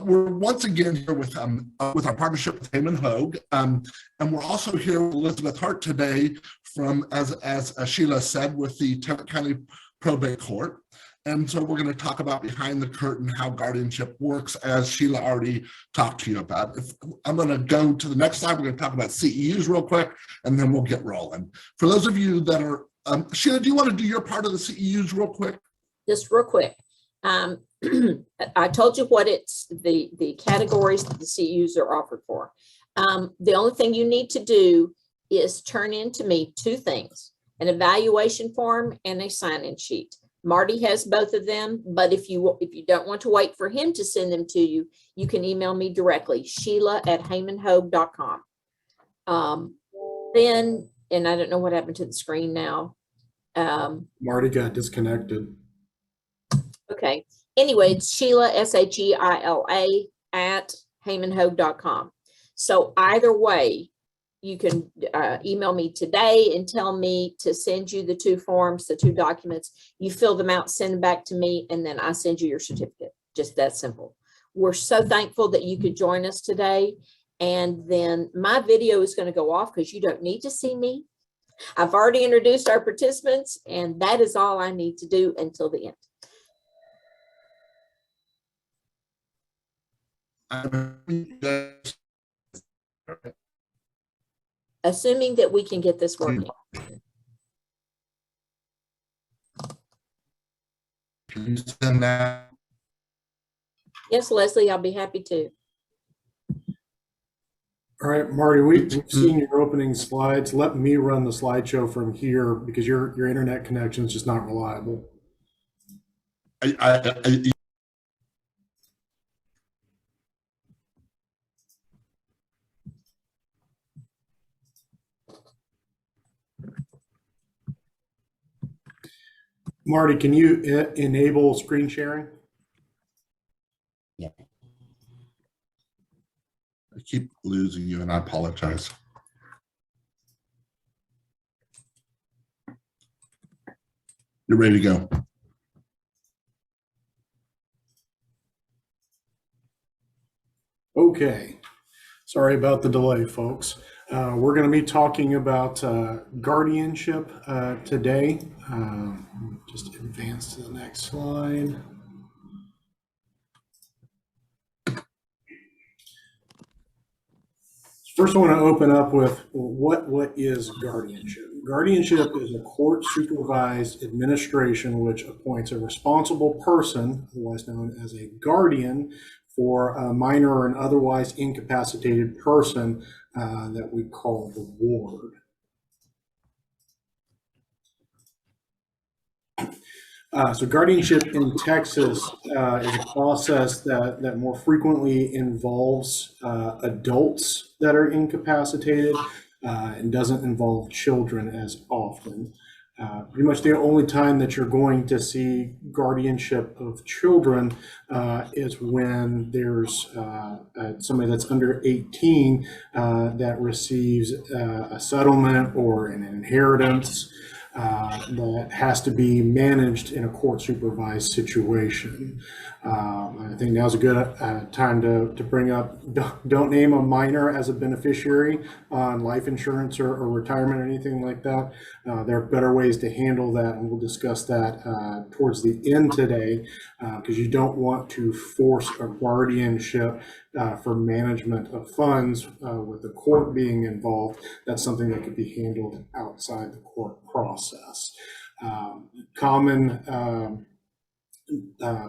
we're once again here with our partnership with Haiman+Hogue, and we're also here with Elizabeth Hart today from, as Sheila said, with the Tarrant County Probate Court. And so we're going to talk about behind the curtain how guardianship works, as Sheila already talked to you about. I'm going to go to the next slide. We're going to talk about CEUs real quick, and then we'll get rolling. For those of you that are, Sheila, do you want to do your part of the CEUs real quick? Just real quick. I told you what it's the categories that the CEUs are offered for. The only thing you need to do is turn in to me two things: an evaluation form and a sign-in sheet. Marty has both of them, but if you don't want to wait for him to send them to you, you can email me directly, Sheila@Haiman+Hogue.com. Then, and I don't know what happened to the screen now. Marty got disconnected. Okay. Anyway, it's Sheila, SHEILA @Haiman+Hogue.com. So either way, you can email me today and tell me to send you the two forms, the two documents. You fill them out, send them back to me, and then I send you your certificate. Just that simple. We're so thankful that you could join us today. And then my video is going to go off because you don't need to see me. I've already introduced our participants, and that is all I need to do until the end. Assuming that we can get this working. Can you send that? Yes, Leslie, I'll be happy to. All right, Marty, we've seen your opening slides. Let me run the slideshow from here because your internet connection is just not reliable. Marty, can you enable screen sharing? Yeah. I keep losing you, and I apologize. You're ready to go. Okay. Sorry about the delay, folks. We're going to be talking about guardianship today. Just advance to the next slide. First, I want to open up with what is guardianship? Guardianship is a court-supervised administration which appoints a responsible person, otherwise known as a guardian, for a minor or an otherwise incapacitated person that we call the ward. So guardianship in Texas is a process that more frequently involves adults that are incapacitated and doesn't involve children as often. Pretty much the only time that you're going to see guardianship of children is when there's somebody that's under 18 that receives a settlement or an inheritance that has to be managed in a court-supervised situation. I think now's a good time to bring up, don't name a minor as a beneficiary on life insurance or retirement or anything like that. There are better ways to handle that, and we'll discuss that towards the end today, because you don't want to force a guardianship for management of funds with the court being involved. That's something that could be handled outside the court process. Common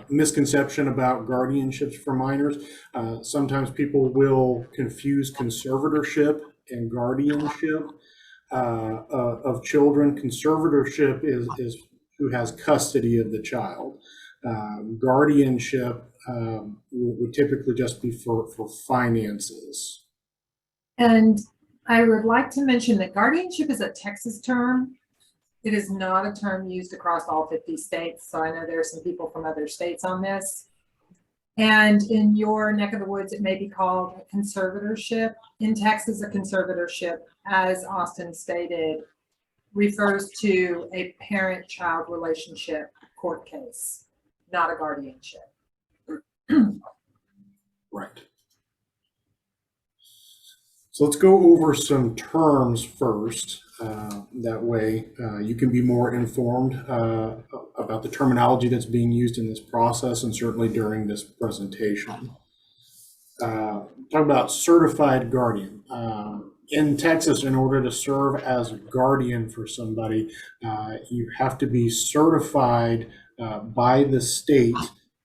misconception about guardianships for minors. Sometimes people will confuse conservatorship and guardianship of children. Conservatorship is who has custody of the child. Guardianship would typically just be for finances. And I would like to mention that guardianship is a Texas term. It is not a term used across all 50 states. So I know there are some people from other states on this. And in your neck of the woods, it may be called a conservatorship. In Texas, a conservatorship, as Austin stated, refers to a parent-child relationship court case, not a guardianship. So let's go over some terms first. That way you can be more informed about the terminology that's being used in this process and certainly during this presentation. Talk about certified guardian. In Texas, in order to serve as a guardian for somebody, you have to be certified by the state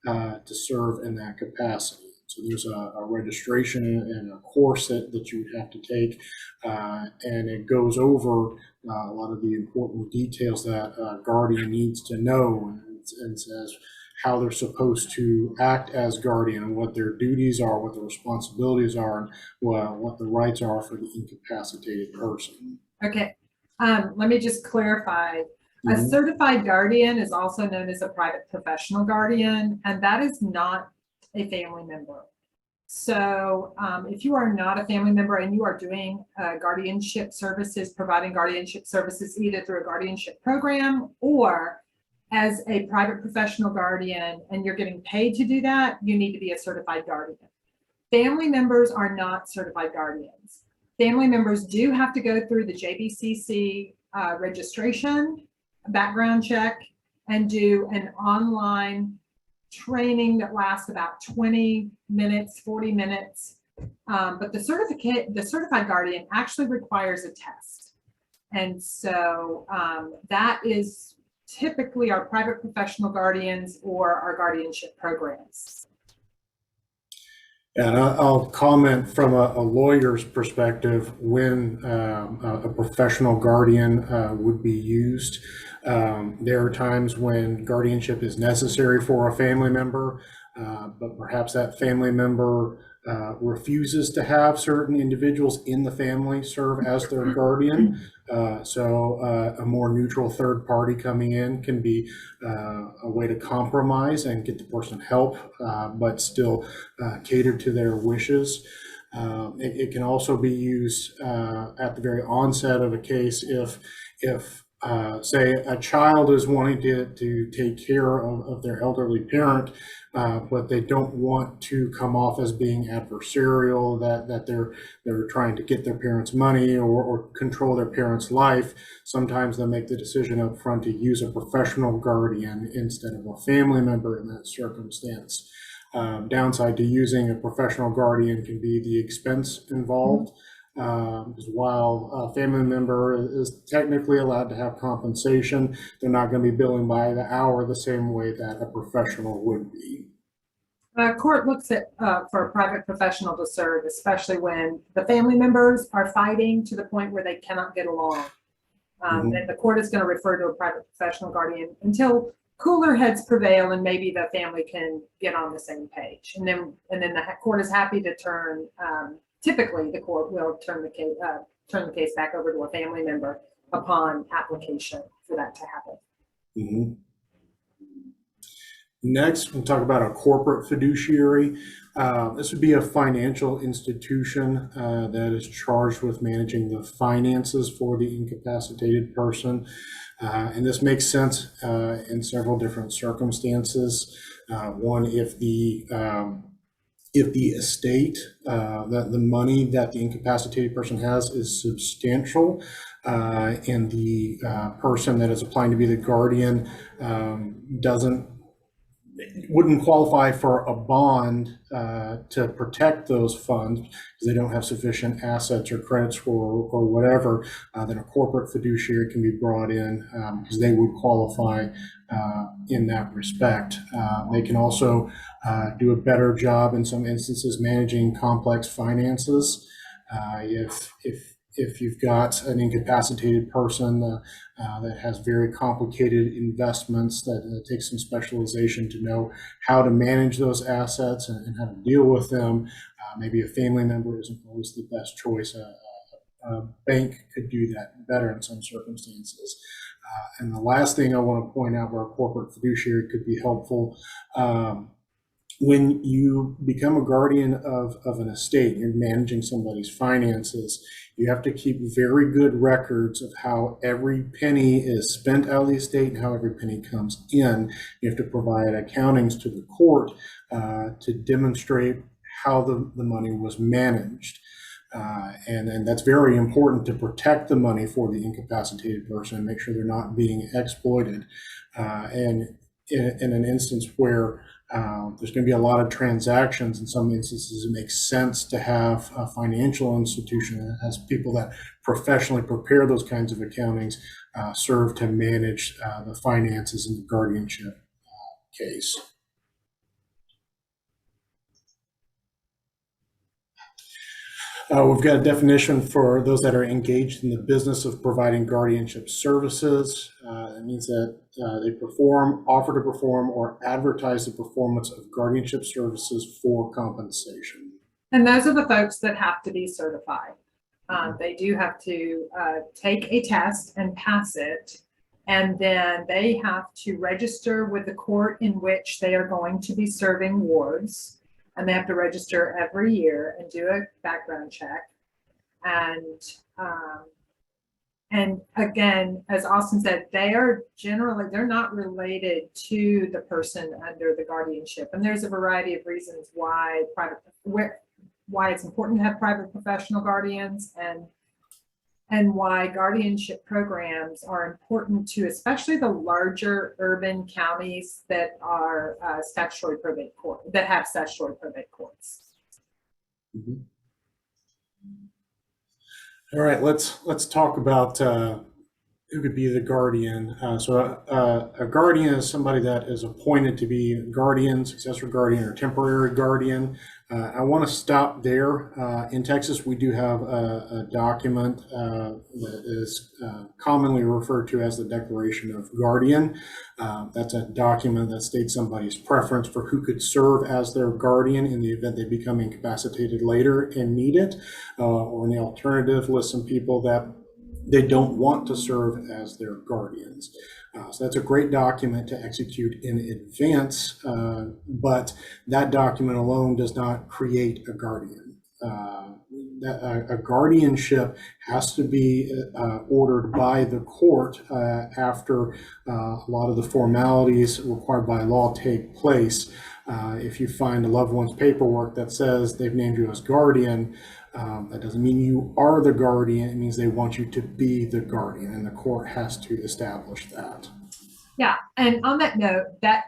to serve in that capacity. So there's a registration and a course that you would have to take, and it goes over a lot of the important details that a guardian needs to know, and says how they're supposed to act as guardian and what their duties are, what the responsibilities are, and what the rights are for the incapacitated person. Okay, let me just clarify. A certified guardian is also known as a private professional guardian, and that is not a family member. So if you are not a family member and you are doing guardianship services, providing guardianship services either through a guardianship program or as a private professional guardian, and you're getting paid to do that, you need to be a certified guardian. Family members are not certified guardians. Family members do have to go through the JBCC registration, background check, and do an online training that lasts about 20 minutes, 40 minutes. But the certified guardian actually requires a test. And so that is typically our private professional guardians or our guardianship programs. And I'll comment from a lawyer's perspective when a professional guardian would be used. There are times when guardianship is necessary for a family member, but perhaps that family member refuses to have certain individuals in the family serve as their guardian. So a more neutral third party coming in can be a way to compromise and get the person help, but still cater to their wishes. It can also be used at the very onset of a case if say a child is wanting to take care of their elderly parent, but they don't want to come off as being adversarial, that they're trying to get their parents' money or control their parents' life. Sometimes they'll make the decision up front to use a professional guardian instead of a family member in that circumstance. Downside to using a professional guardian can be the expense involved. Because while a family member is technically allowed to have compensation, they're not going to be billing by the hour the same way that a professional would be. Court looks at for a private professional to serve, especially when the family members are fighting to the point where they cannot get along. And the court is going to refer to a private professional guardian until cooler heads prevail and maybe the family can get on the same page. And then the court is happy to turn. Typically, the court will turn the case back over to a family member upon application for that to happen. Next, we'll talk about a corporate fiduciary. This would be a financial institution that is charged with managing the finances for the incapacitated person. And this makes sense in several different circumstances. One, if the estate, that the money that the incapacitated person has is substantial, and the person that is applying to be the guardian wouldn't qualify for a bond to protect those funds because they don't have sufficient assets or credit score or whatever, then a corporate fiduciary can be brought in because they would qualify in that respect. They can also do a better job in some instances managing complex finances. If you've got an incapacitated person that has very complicated investments, that takes some specialization to know how to manage those assets and how to deal with them, maybe a family member isn't always the best choice. A bank could do that better in some circumstances. And the last thing I want to point out where a corporate fiduciary could be helpful, when you become a guardian of an estate, you're managing somebody's finances, you have to keep very good records of how every penny is spent out of the estate and how every penny comes in. You have to provide accountings to the court to demonstrate how the money was managed. And that's very important to protect the money for the incapacitated person and make sure they're not being exploited. And in an instance where there's going to be a lot of transactions, in some instances, it makes sense to have a financial institution that has people that professionally prepare those kinds of accountings serve to manage the finances in the guardianship case. We've got a definition for those that are engaged in the business of providing guardianship services. It means that they perform, offer to perform, or advertise the performance of guardianship services for compensation. And those are the folks that have to be certified. They do have to take a test and pass it, and then they have to register with the court in which they are going to be serving wards. And they have to register every year and do a background check. And again, as Austin said, they're not related to the person under the guardianship. And there's a variety of reasons why it's important to have private professional guardians, and why guardianship programs are important to especially the larger urban counties that are statutory probate court, that have statutory probate courts. Mm-hmm. All right, let's talk about who could be the guardian. A guardian is somebody that is appointed to be a guardian, successor guardian, or temporary guardian. I want to stop there. In Texas, we do have a document that is commonly referred to as the Declaration of Guardian. That's a document that states somebody's preference for who could serve as their guardian in the event they become incapacitated later and need it, or in the alternative, lists some people that they don't want to serve as their guardians. So that's a great document to execute in advance, but that document alone does not create a guardian. A guardianship has to be ordered by the court after a lot of the formalities required by law take place. If you find a loved one's paperwork that says they've named you as guardian, that doesn't mean you are the guardian. It means they want you to be the guardian, and the court has to establish that. Yeah, and on that note, that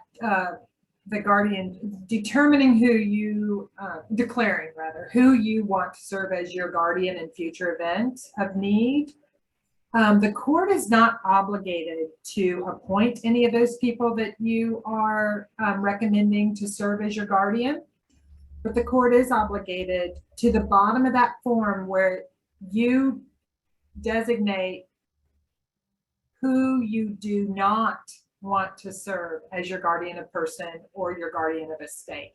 the guardian determining who you, declaring rather, who you want to serve as your guardian in future events of need, the court is not obligated to appoint any of those people that you are recommending to serve as your guardian. But the court is obligated to the bottom of that form where you designate who you do not want to serve as your guardian of person or your guardian of estate.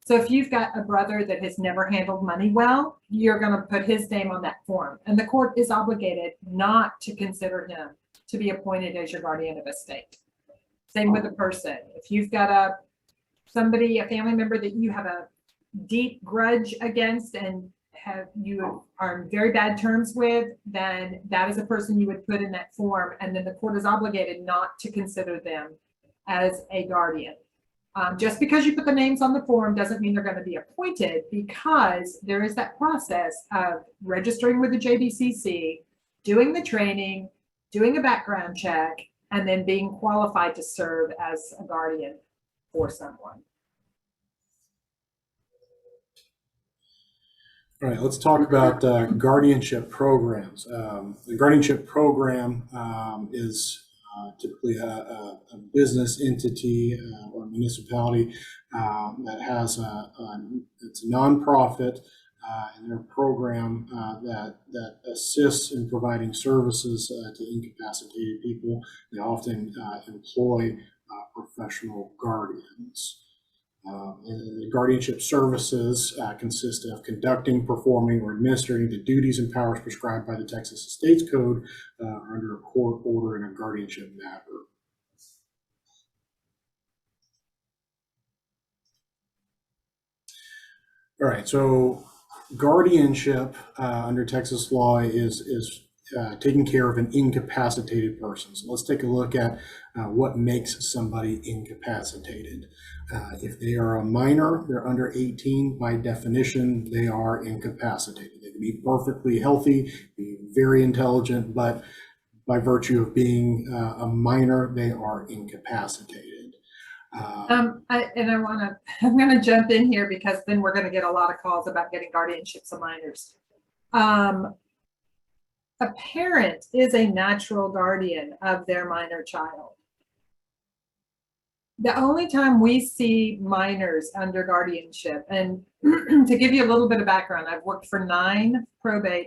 So if you've got a brother that has never handled money well, you're going to put his name on that form. And the court is obligated not to consider him to be appointed as your guardian of estate. Same with a person. If you've got a family member that you have a deep grudge against and you are in very bad terms with, then that is a person you would put in that form, and then the court is obligated not to consider them as a guardian. Just because you put the names on the form doesn't mean they're going to be appointed, because there is that process of registering with the JBCC, doing the training, doing a background check, and then being qualified to serve as a guardian for someone. All right, let's talk about guardianship programs. The guardianship program is typically a business entity or municipality that has it's a nonprofit, and their program that assists in providing services to incapacitated people. They often employ professional guardians. And the guardianship services consist of conducting, performing, or administering the duties and powers prescribed by the Texas Estates Code under a court order in a guardianship matter. All right, so guardianship under Texas law is taking care of an incapacitated person. So let's take a look at what makes somebody incapacitated. If they are a minor, they're under 18, by definition, they are incapacitated. They can be perfectly healthy, be very intelligent, but by virtue of being a minor, they are incapacitated. I'm gonna jump in here because then we're gonna get a lot of calls about getting guardianships of minors. A parent is a natural guardian of their minor child. The only time we see minors under guardianship, and to give you a little bit of background, I've worked for 9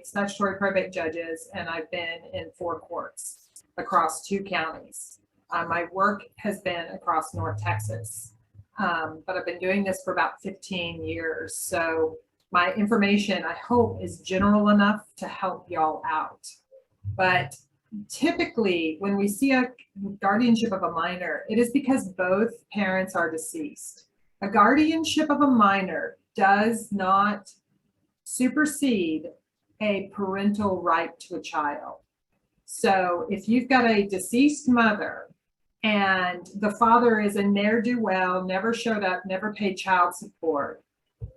statutory probate judges, and I've been in 4 courts across 2 counties. My work has been across North Texas, but I've been doing this for about 15 years. So my information, I hope, is general enough to help y'all out. But typically, when we see a guardianship of a minor, it is because both parents are deceased. A guardianship of a minor does not supersede a parental right to a child. So if you've got a deceased mother and the father is a ne'er-do-well, never showed up, never paid child support,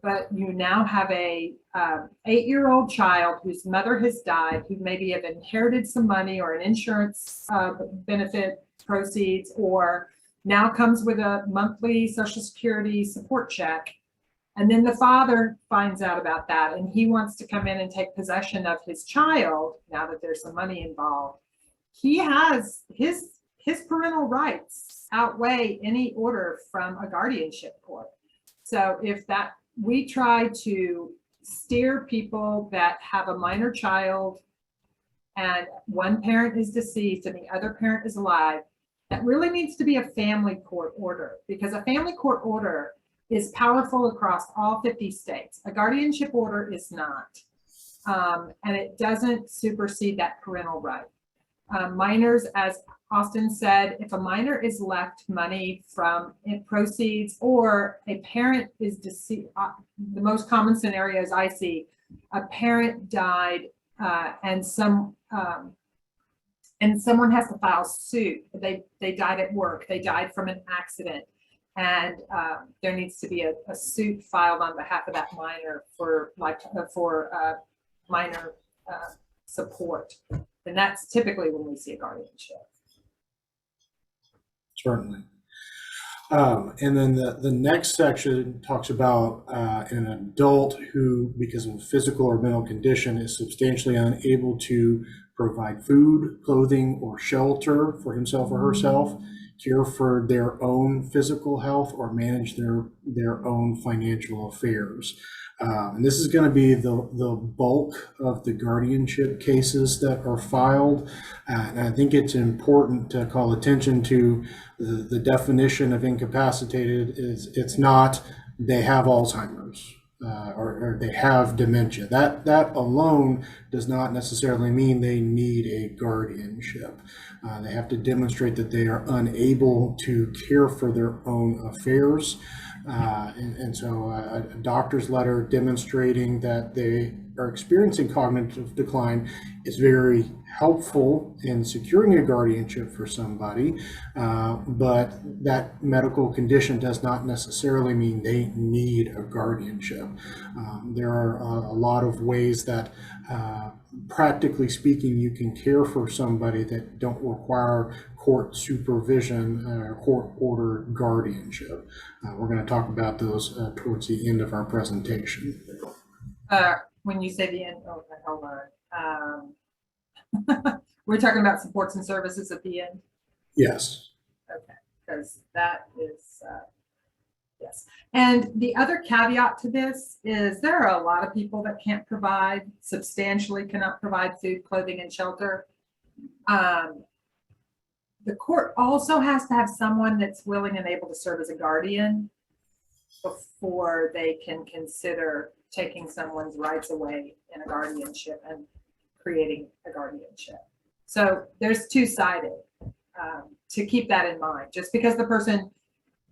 but you now have a 8-year-old child whose mother has died, who maybe have inherited some money or an insurance benefit proceeds, or now comes with a monthly Social Security support check. And then the father finds out about that and he wants to come in and take possession of his child now that there's some money involved. He has his parental rights outweigh any order from a guardianship court. So if that, we try to steer people that have a minor child and one parent is deceased and the other parent is alive, that really needs to be a family court order, because a family court order is powerful across all 50 states. A guardianship order is not, and it doesn't supersede that parental right. Minors, as Austin said, if a minor is left money from proceeds or a parent is deceased, the most common scenarios I see, a parent died and someone has to file suit. They died at work, they died from an accident, and there needs to be a suit filed on behalf of that minor for minor support. And that's typically when we see a guardianship. Certainly. And then the next section talks about an adult who, because of a physical or mental condition, is substantially unable to provide food, clothing, or shelter for himself or herself, care for their own physical health, or manage their own financial affairs. And this is going to be the bulk of the guardianship cases that are filed. And I think it's important to call attention to the definition of incapacitated. It's not they have Alzheimer's or they have dementia. That alone does not necessarily mean they need a guardianship. They have to demonstrate that they are unable to care for their own affairs. And so a doctor's letter demonstrating that they are experiencing cognitive decline is very helpful in securing a guardianship for somebody, but that medical condition does not necessarily mean they need a guardianship. There are a lot of ways that, practically speaking, you can care for somebody that don't require court supervision or court-ordered guardianship. We're going to talk about those towards the end of our presentation. When you say the end, okay, hold on. We're talking about supports and services at the end? Yes. Okay, because that is, yes. And the other caveat to this is there are a lot of people that can't provide, substantially cannot provide food, clothing, and shelter. The court also has to have someone that's willing and able to serve as a guardian before they can consider taking someone's rights away in a guardianship and creating a guardianship. So there's two-sided, to keep that in mind. Just because the person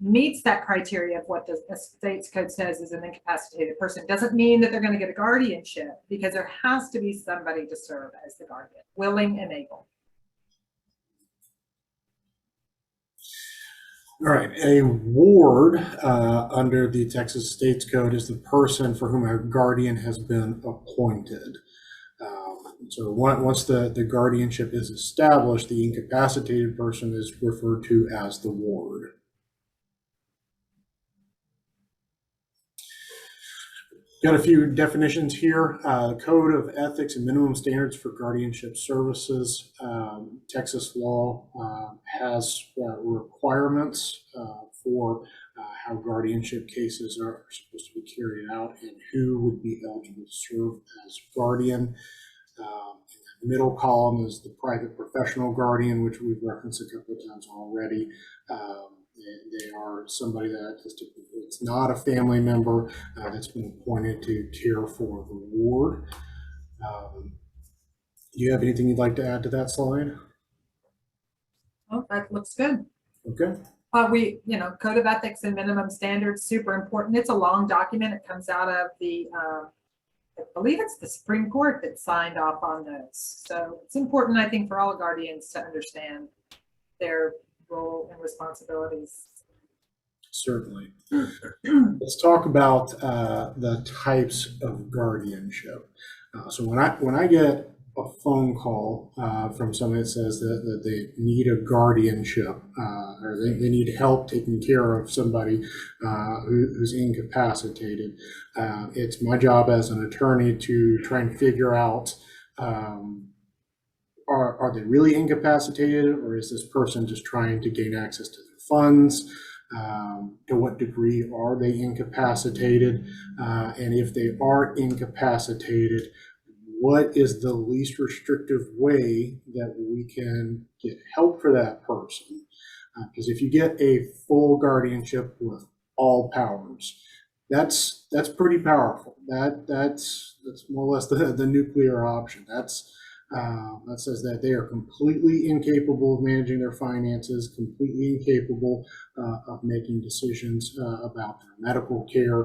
meets that criteria of what the state's code says is an incapacitated person, doesn't mean that they're going to get a guardianship, because there has to be somebody to serve as the guardian, willing and able. All right, a ward under the Texas State's Code is the person for whom a guardian has been appointed. So once the guardianship is established, the incapacitated person is referred to as the ward. Got a few definitions here. The Code of Ethics and Minimum Standards for Guardianship Services. Texas law has requirements for how guardianship cases are supposed to be carried out and who would be eligible to serve as guardian. In the middle column is the private professional guardian, which we've referenced a couple of times already. They are somebody that it's not a family member that's been appointed to care for the ward. Do you have anything you'd like to add to that slide? Oh, that looks good. Okay. Code of Ethics and Minimum Standards, super important. It's a long document. It comes out of the, I believe it's the Supreme Court that signed off on those. So it's important, I think, for all guardians to understand their role and responsibilities. Certainly. Let's talk about the types of guardianship. So when I get a phone call from somebody that says that they need a guardianship or they need help taking care of somebody who's incapacitated, it's my job as an attorney to try and figure out are they really incapacitated, or is this person just trying to gain access to their funds? To what degree are they incapacitated? And if they are incapacitated, what is the least restrictive way that we can get help for that person? Because if you get a full guardianship with all powers, that's pretty powerful. That's more or less the nuclear option. That says that they are completely incapable of managing their finances, completely incapable of making decisions about their medical care.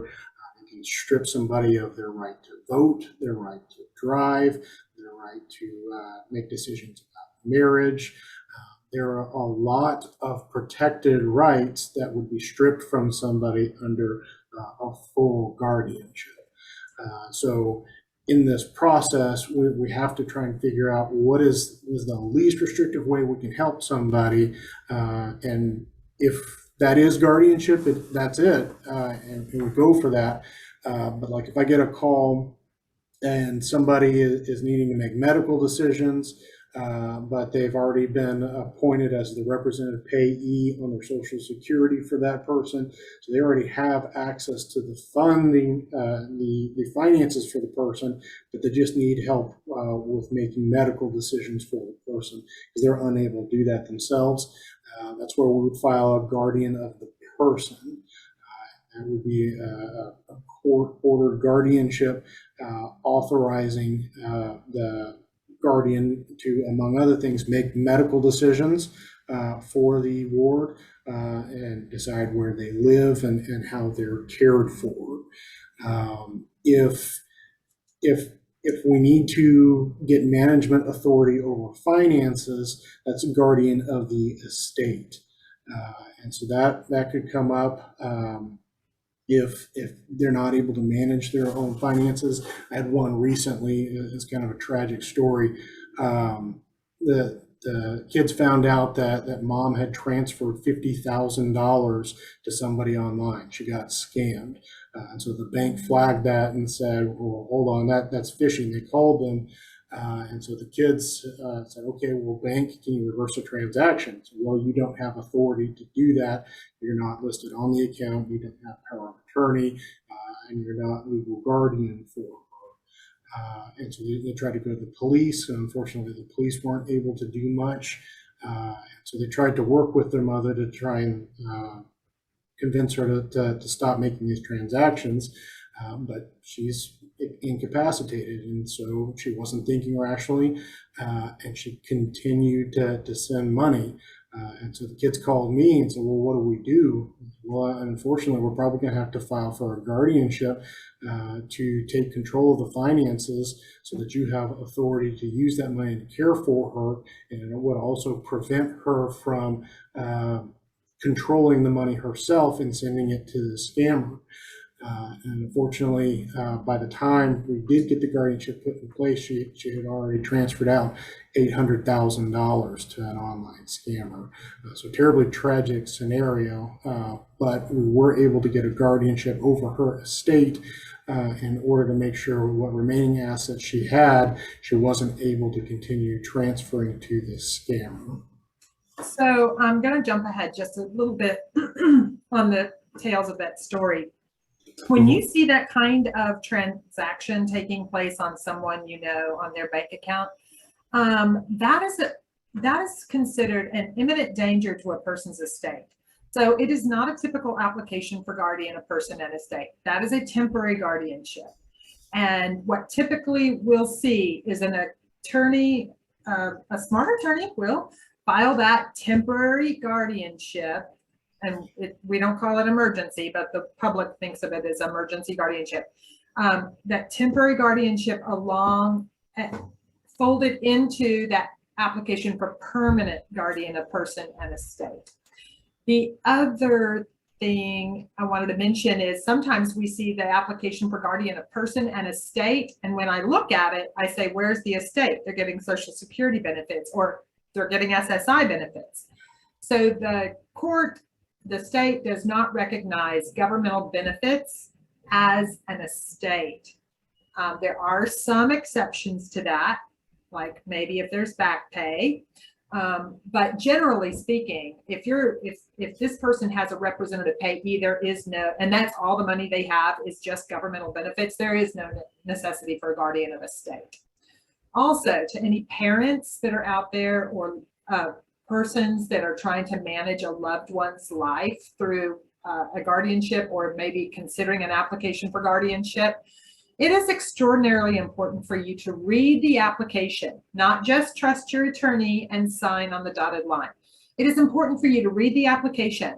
They can strip somebody of their right to vote, their right to drive, their right to make decisions about marriage. There are a lot of protected rights that would be stripped from somebody under a full guardianship. So in this process, we have to try and figure out what is the least restrictive way we can help somebody. And if that is guardianship, that's it. And we go for that. But like if I get a call and somebody is needing to make medical decisions, but they've already been appointed as the representative payee on their Social Security for that person, so they already have access to the funding, the finances for the person, but they just need help with making medical decisions for the person because they're unable to do that themselves. That's where we would file a guardian of the person. That would be a court-ordered guardianship authorizing the guardian to, among other things, make medical decisions for the ward and decide where they live and how they're cared for. If we need to get management authority over finances, that's a guardian of the estate. And so that could come up if they're not able to manage their own finances. I had one recently. It's kind of a tragic story. The kids found out that mom had transferred $50,000 to somebody online. She got scammed. And so the bank flagged that and said, well, hold on, that's phishing. They called them. And so the kids said, okay, well, bank, can you reverse a transaction? So, well, you don't have authority to do that. You're not listed on the account. You don't have power of attorney, and you're not legal guardian for her. And so they tried to go to the police. And unfortunately, the police weren't able to do much. So they tried to work with their mother to try and convince her to stop making these transactions. But she's incapacitated, and so she wasn't thinking rationally, and she continued to send money. And so the kids called me and said, well, what do we do? Well, unfortunately, we're probably going to have to file for a guardianship to take control of the finances so that you have authority to use that money to care for her. And it would also prevent her from controlling the money herself and sending it to the scammer. And unfortunately, by the time we did get the guardianship put in place, she had already transferred out $800,000 to an online scammer. So terribly tragic scenario, but we were able to get a guardianship over her estate in order to make sure what remaining assets she had, she wasn't able to continue transferring to this scammer. So I'm going to jump ahead just a little bit on the tails of that story. When you see that kind of transaction taking place on someone, you know, on their bank account, that is considered an imminent danger to a person's estate. So it is not a typical application for guardian of person and estate. That is a temporary guardianship. And what typically we'll see is an attorney, a smart attorney will file that temporary guardianship. And we don't call it emergency, but the public thinks of it as emergency guardianship. That temporary guardianship folded into that application for permanent guardian of person and estate. The other thing I wanted to mention is sometimes we see the application for guardian of person and estate. And when I look at it, I say, where's the estate? They're getting Social Security benefits or they're getting SSI benefits. So the state does not recognize governmental benefits as an estate. There are some exceptions to that, like maybe if there's back pay. But generally speaking, if this person has a representative payee, there is no, and that's all the money they have is just governmental benefits, there is no necessity for a guardian of estate. Also, to any parents that are out there or persons that are trying to manage a loved one's life through a guardianship or maybe considering an application for guardianship, it is extraordinarily important for you to read the application, not just trust your attorney and sign on the dotted line. It is important for you to read the application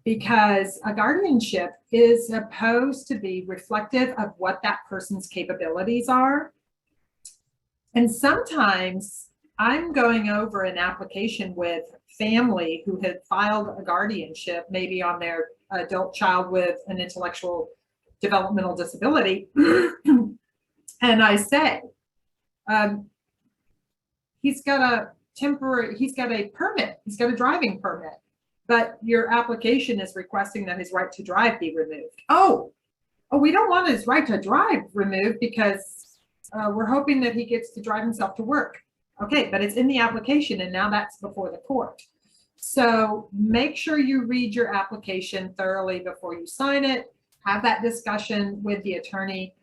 because a guardianship is supposed to be reflective of what that person's capabilities are. And sometimes I'm going over an application with family who had filed a guardianship, maybe on their adult child with an intellectual developmental disability. And I say, he's got a permit, he's got a driving permit, but your application is requesting that his right to drive be removed. Oh, we don't want his right to drive removed because we're hoping that he gets to drive himself to work. Okay, but it's in the application and now that's before the court. So make sure you read your application thoroughly before you sign it. Have that discussion with the attorney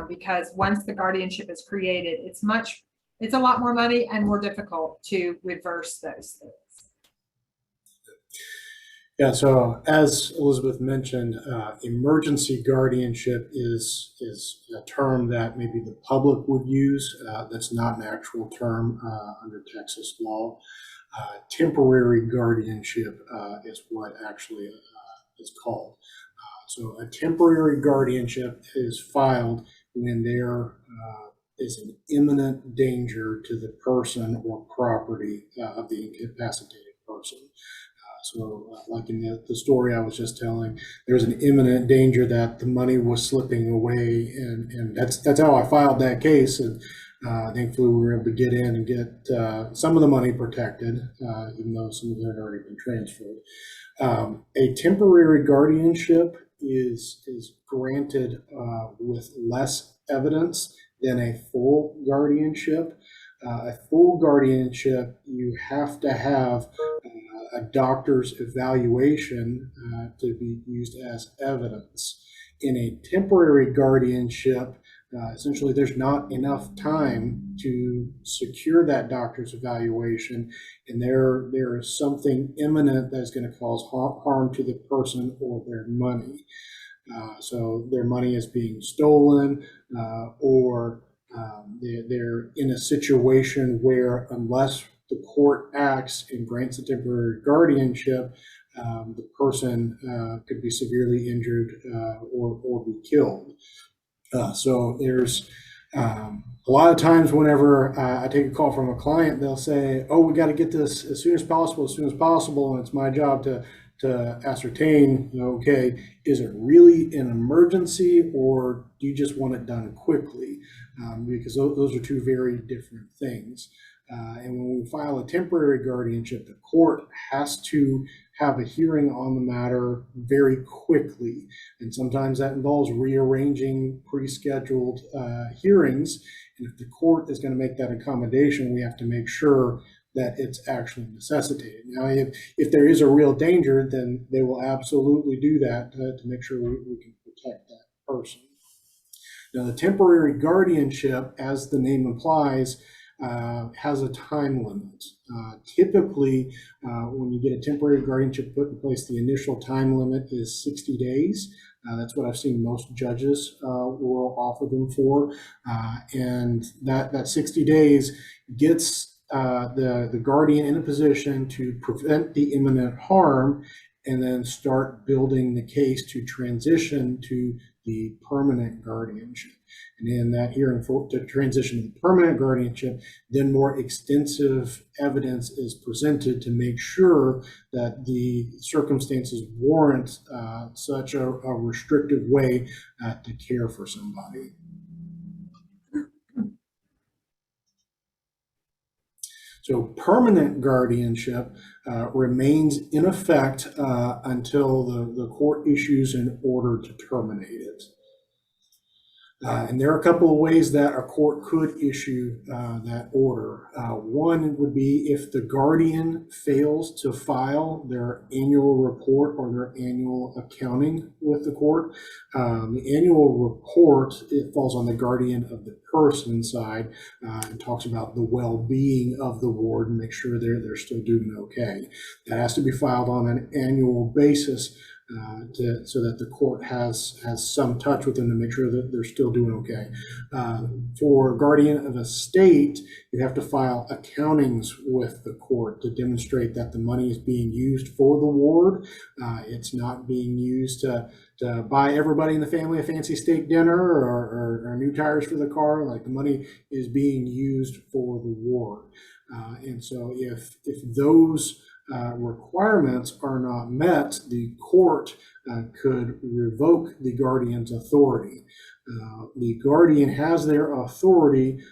because once the guardianship is created, it's a lot more money and more difficult to reverse those things. Yeah, so as Elizabeth mentioned, emergency guardianship is a term that maybe the public would use. That's not an actual term under Texas law. Temporary guardianship is what actually is called. So a temporary guardianship is filed when there is an imminent danger to the person or property of the incapacitated person. So like in the story I was just telling, there's an imminent danger that the money was slipping away, and that's how I filed that case. And thankfully we were able to get in and get some of the money protected, even though some of it had already been transferred. A temporary guardianship is granted with less evidence than a full guardianship. A full guardianship, you have to have a doctor's evaluation to be used as evidence. In a temporary guardianship, essentially there's not enough time to secure that doctor's evaluation, and there is something imminent that's going to cause harm to the person or their money. So their money is being stolen, or they're in a situation where unless the court acts and grants a temporary guardianship, the person could be severely injured or be killed. So there's a lot of times whenever I take a call from a client, they'll say, oh, we got to get this as soon as possible, and it's my job to ascertain, okay, is it really an emergency, or do you just want it done quickly? Because those are two very different things. And when we file a temporary guardianship, the court has to have a hearing on the matter very quickly. And sometimes that involves rearranging pre-scheduled hearings. And if the court is going to make that accommodation, we have to make sure that it's actually necessitated. Now, if there is a real danger, then they will absolutely do that to make sure we can protect that person. Now, the temporary guardianship, as the name implies, has a time limit. Typically, when you get a temporary guardianship put in place, the initial time limit is 60 days. That's what I've seen most judges will offer them for. And that 60 days gets the guardian in a position to prevent the imminent harm and then start building the case to transition to the permanent guardianship. And in that hearing to transition to the permanent guardianship, then more extensive evidence is presented to make sure that the circumstances warrant such a restrictive way to care for somebody. So permanent guardianship remains in effect until the court issues an order to terminate it. And there are a couple of ways that a court could issue that order. One would be if the guardian fails to file their annual report or their annual accounting with the court. The annual report, it falls on the guardian of the person side and talks about the well-being of the ward and make sure they're still doing okay. That has to be filed on an annual basis. So that the court has some touch with them to make sure that they're still doing okay. For guardian of estate, you have to file accountings with the court to demonstrate that the money is being used for the ward. It's not being used to buy everybody in the family a fancy steak dinner or new tires for the car. Like, the money is being used for the ward. And so if those requirements are not met, the court could revoke the guardian's authority. The guardian has their authority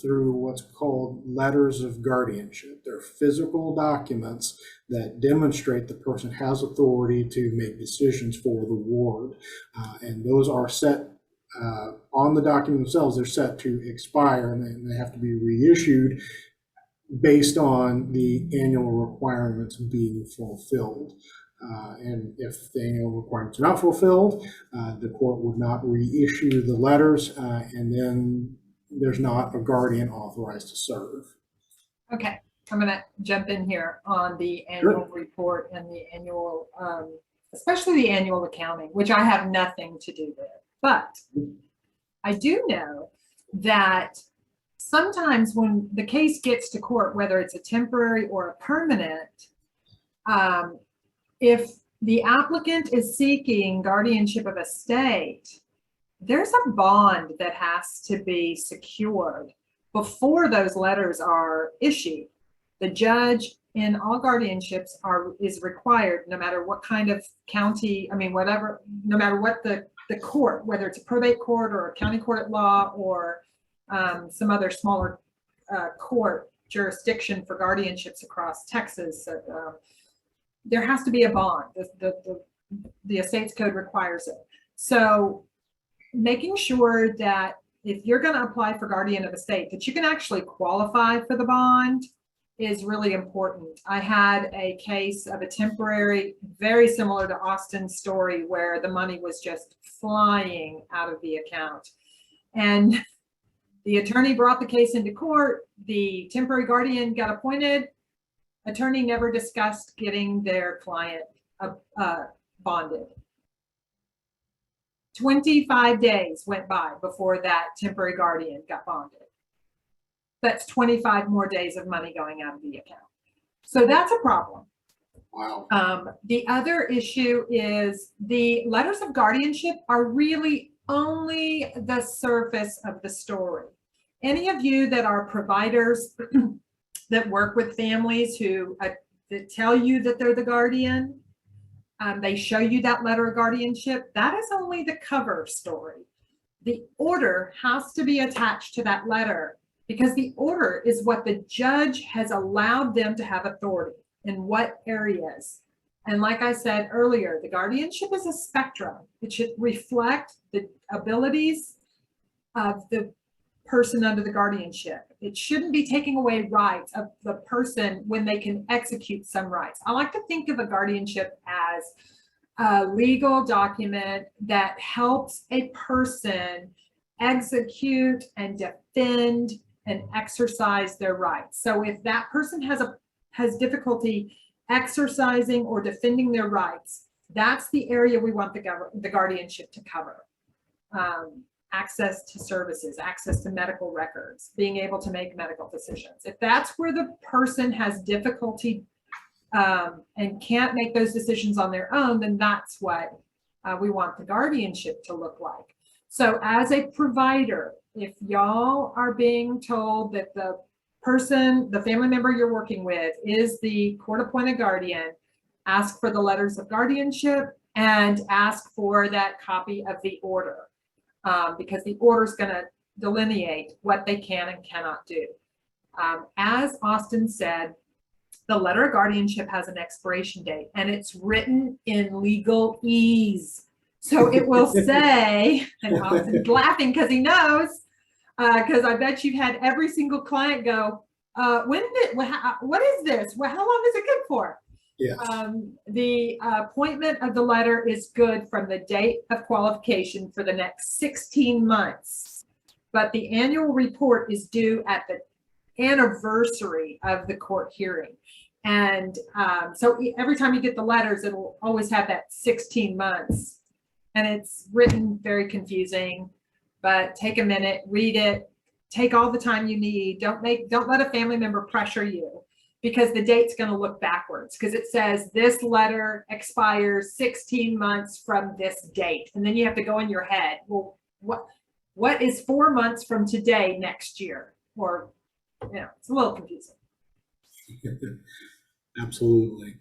through what's called letters of guardianship. They're physical documents that demonstrate the person has authority to make decisions for the ward. And those are set on the document themselves. They're set to expire and they have to be reissued based on the annual requirements being fulfilled. And if the annual requirements are not fulfilled, the court would not reissue the letters, and then there's not a guardian authorized to serve. Okay, I'm going to jump in here on the annual report and the annual, especially the annual accounting, which I have nothing to do with. But I do know that sometimes when the case gets to court, whether it's a temporary or a permanent, if the applicant is seeking guardianship of estate, there's a bond that has to be secured before those letters are issued. The judge in all guardianships is required, no matter what kind of county, whatever, no matter what the court, whether it's a probate court or a county court at law or some other smaller court jurisdiction for guardianships across Texas, there has to be a bond. The estates code requires it. So making sure that if you're going to apply for guardian of estate, that you can actually qualify for the bond is really important. I had a case of a temporary, very similar to Austin's story, where the money was just flying out of the account. And the attorney brought the case into court. The temporary guardian got appointed. Attorney never discussed getting their client bonded. 25 days went by before that temporary guardian got bonded. that's 25 more days of money going out of the account. So that's a problem. Wow. The other issue is the letters of guardianship are really only the surface of the story. Any of you that are providers that work with families who that tell you that they're the guardian, they show you that letter of guardianship, that is only the cover story. The order has to be attached to that letter, because the order is what the judge has allowed them to have authority in what areas. And like I said earlier, the guardianship is a spectrum. It should reflect the abilities of the person under the guardianship. It shouldn't be taking away rights of the person when they can execute some rights. I like to think of a guardianship as a legal document that helps a person execute and defend and exercise their rights. So if that person has difficulty exercising or defending their rights, that's the area we want the guardianship to cover. Access to services, access to medical records, being able to make medical decisions. If that's where the person has difficulty and can't make those decisions on their own, then that's what we want the guardianship to look like. So as a provider, if y'all are being told that the person, the family member you're working with is the court-appointed guardian, ask for the letters of guardianship and ask for that copy of the order, because the order is going to delineate what they can and cannot do. As Austin said, the letter of guardianship has an expiration date, and it's written in legalese. So it will say, and Austin's laughing because he knows, because I bet you've had every single client go, what is this? Well, how long is it good for? Yes. The appointment of the letter is good from the date of qualification for the next 16 months. But the annual report is due at the anniversary of the court hearing. And so every time you get the letters, it'll always have that 16 months. And it's written very confusing, but take a minute, read it, take all the time you need. Don't let a family member pressure you, because the date's going to look backwards, because it says this letter expires 16 months from this date. And then you have to go in your head, well, what is 4 months from today next year? Or, it's a little confusing. Absolutely.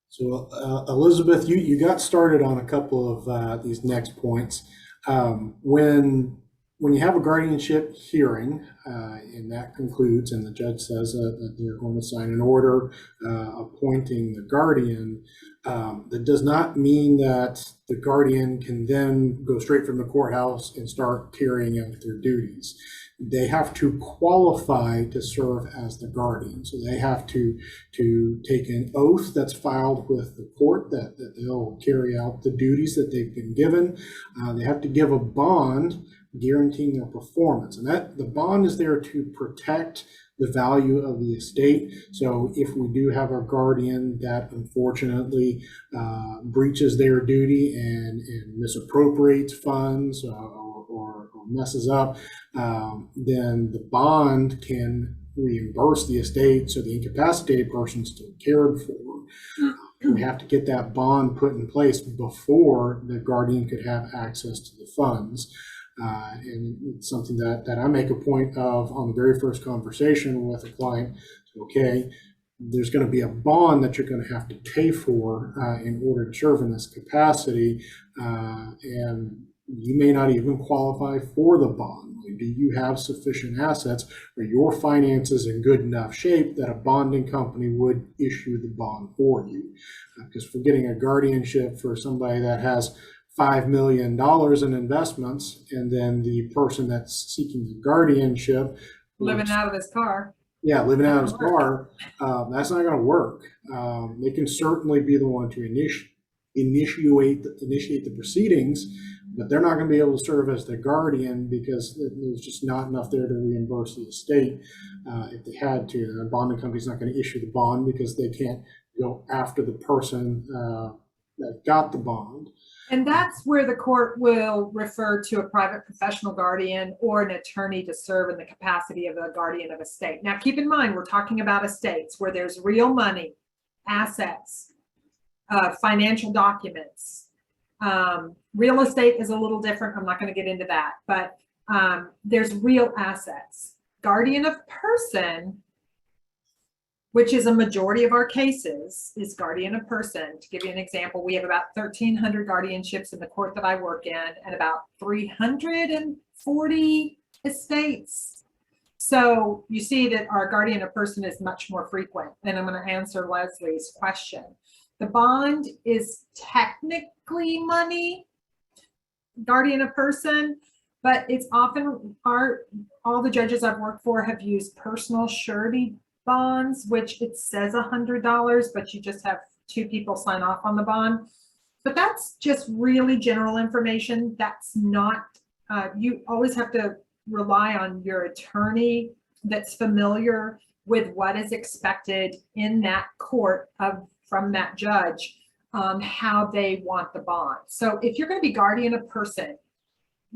So Elizabeth, you got started on a couple of these next points. When you have a guardianship hearing, and that concludes, and the judge says that they're going to sign an order appointing the guardian, that does not mean that the guardian can then go straight from the courthouse and start carrying out their duties. They have to qualify to serve as the guardian. So they have to take an oath that's filed with the court that they'll carry out the duties that they've been given. They have to give a bond guaranteeing their performance. And that the bond is there to protect the value of the estate. So if we do have a guardian that unfortunately breaches their duty and misappropriates funds or messes up, then the bond can reimburse the estate, so the incapacitated person is still cared for. We have to get that bond put in place before the guardian could have access to the funds. And it's something that I make a point of on the very first conversation with a client. Okay, there's going to be a bond that you're going to have to pay for in order to serve in this capacity, and you may not even qualify for the bond. Do you have sufficient assets? Are your finances in good enough shape that a bonding company would issue the bond for you? Because for getting a guardianship for somebody that has $5 million in investments, and then the person that's seeking the guardianship Living out of his car. Yeah, living out of his car, that's not going to work. They can certainly be the one to initiate the proceedings, but they're not going to be able to serve as the guardian because there's just not enough there to reimburse the estate if they had to. And a bonding company's not going to issue the bond because they can't go after the person that got the bond. And that's where the court will refer to a private professional guardian or an attorney to serve in the capacity of a guardian of estate. Now, keep in mind, we're talking about estates where there's real money, assets, financial documents. Real estate is a little different. I'm not going to get into that, but there's real assets. Guardian of person, which is a majority of our cases, is guardian of person. To give you an example, we have about 1,300 guardianships in the court that I work in and about 340 estates. So you see that our guardian of person is much more frequent. And I'm going to answer Leslie's question. The bond is technically money, guardian of person, but it's often all the judges I've worked for have used personal surety bonds, which it says $100, but you just have 2 people sign off on the bond. But that's just really general information. That's not, you always have to rely on your attorney that's familiar with what is expected in that court from that judge, how they want the bond. So if you're going to be guardian of person,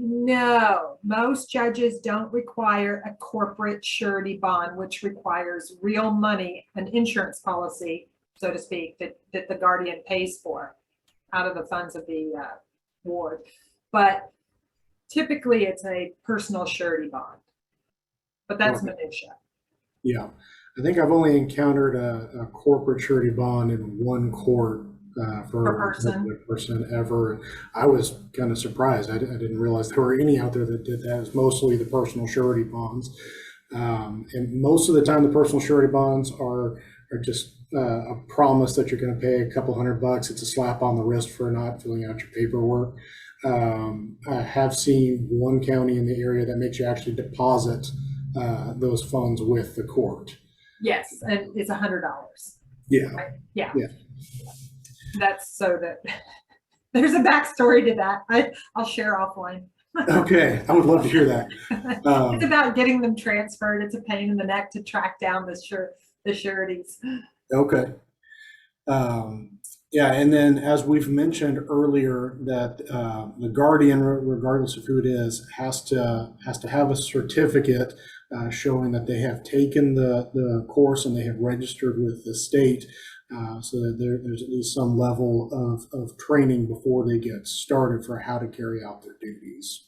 no, most judges don't require a corporate surety bond, which requires real money, an insurance policy, so to speak, that the guardian pays for out of the funds of the ward. But typically it's a personal surety bond, but that's minutia. Yeah, I think I've only encountered a corporate surety bond in one court for a person ever. I was kind of surprised. I didn't realize there were any out there that did that. It's mostly the personal surety bonds. And most of the time the personal surety bonds are just a promise that you're going to pay a couple $100. It's a slap on the wrist for not filling out your paperwork. I have seen one county in the area that makes you actually deposit those funds with the court. Yes, and it's $100. Yeah. Right? Yeah. That's so that there's a backstory to that. I'll share offline. Okay, I would love to hear that. It's about getting them transferred. It's a pain in the neck to track down the sureties. Okay. Yeah, and then as we've mentioned earlier, that the guardian, regardless of who it is, has to have a certificate showing that they have taken the course and they have registered with the state, so that there's at least some level of training before they get started for how to carry out their duties.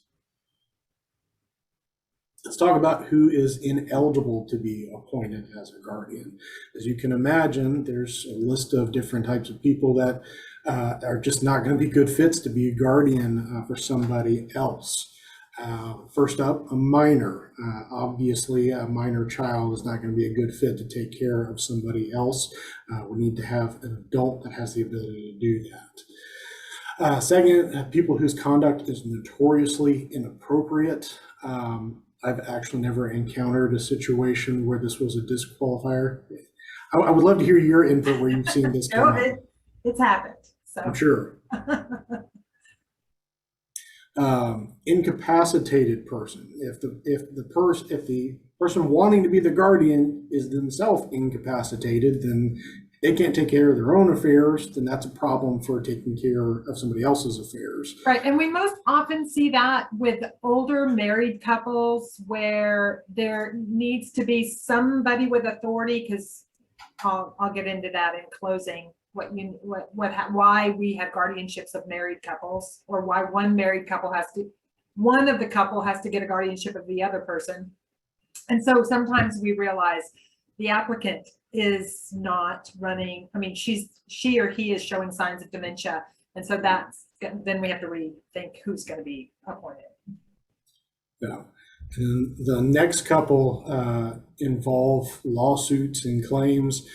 Let's talk about who is ineligible to be appointed as a guardian. As you can imagine, there's a list of different types of people that are just not going to be good fits to be a guardian for somebody else. First up, a minor. Obviously, a minor child is not going to be a good fit to take care of somebody else. We need to have an adult that has the ability to do that. Second, people whose conduct is notoriously inappropriate. I've actually never encountered a situation where this was a disqualifier. I would love to hear your input where you've seen this come up. It's happened. So I'm sure. Incapacitated person. If the person wanting to be the guardian is themselves incapacitated, then they can't take care of their own affairs, then that's a problem for taking care of somebody else's affairs. Right, and we most often see that with older married couples where there needs to be somebody with authority, because I'll get into that in closing. Why we have guardianships of married couples, or why one of the couple has to get a guardianship of the other person. And so sometimes we realize the applicant is not running. I mean, she or he is showing signs of dementia, and so then we have to rethink who's going to be appointed. Yeah. And the next couple involve lawsuits and claims.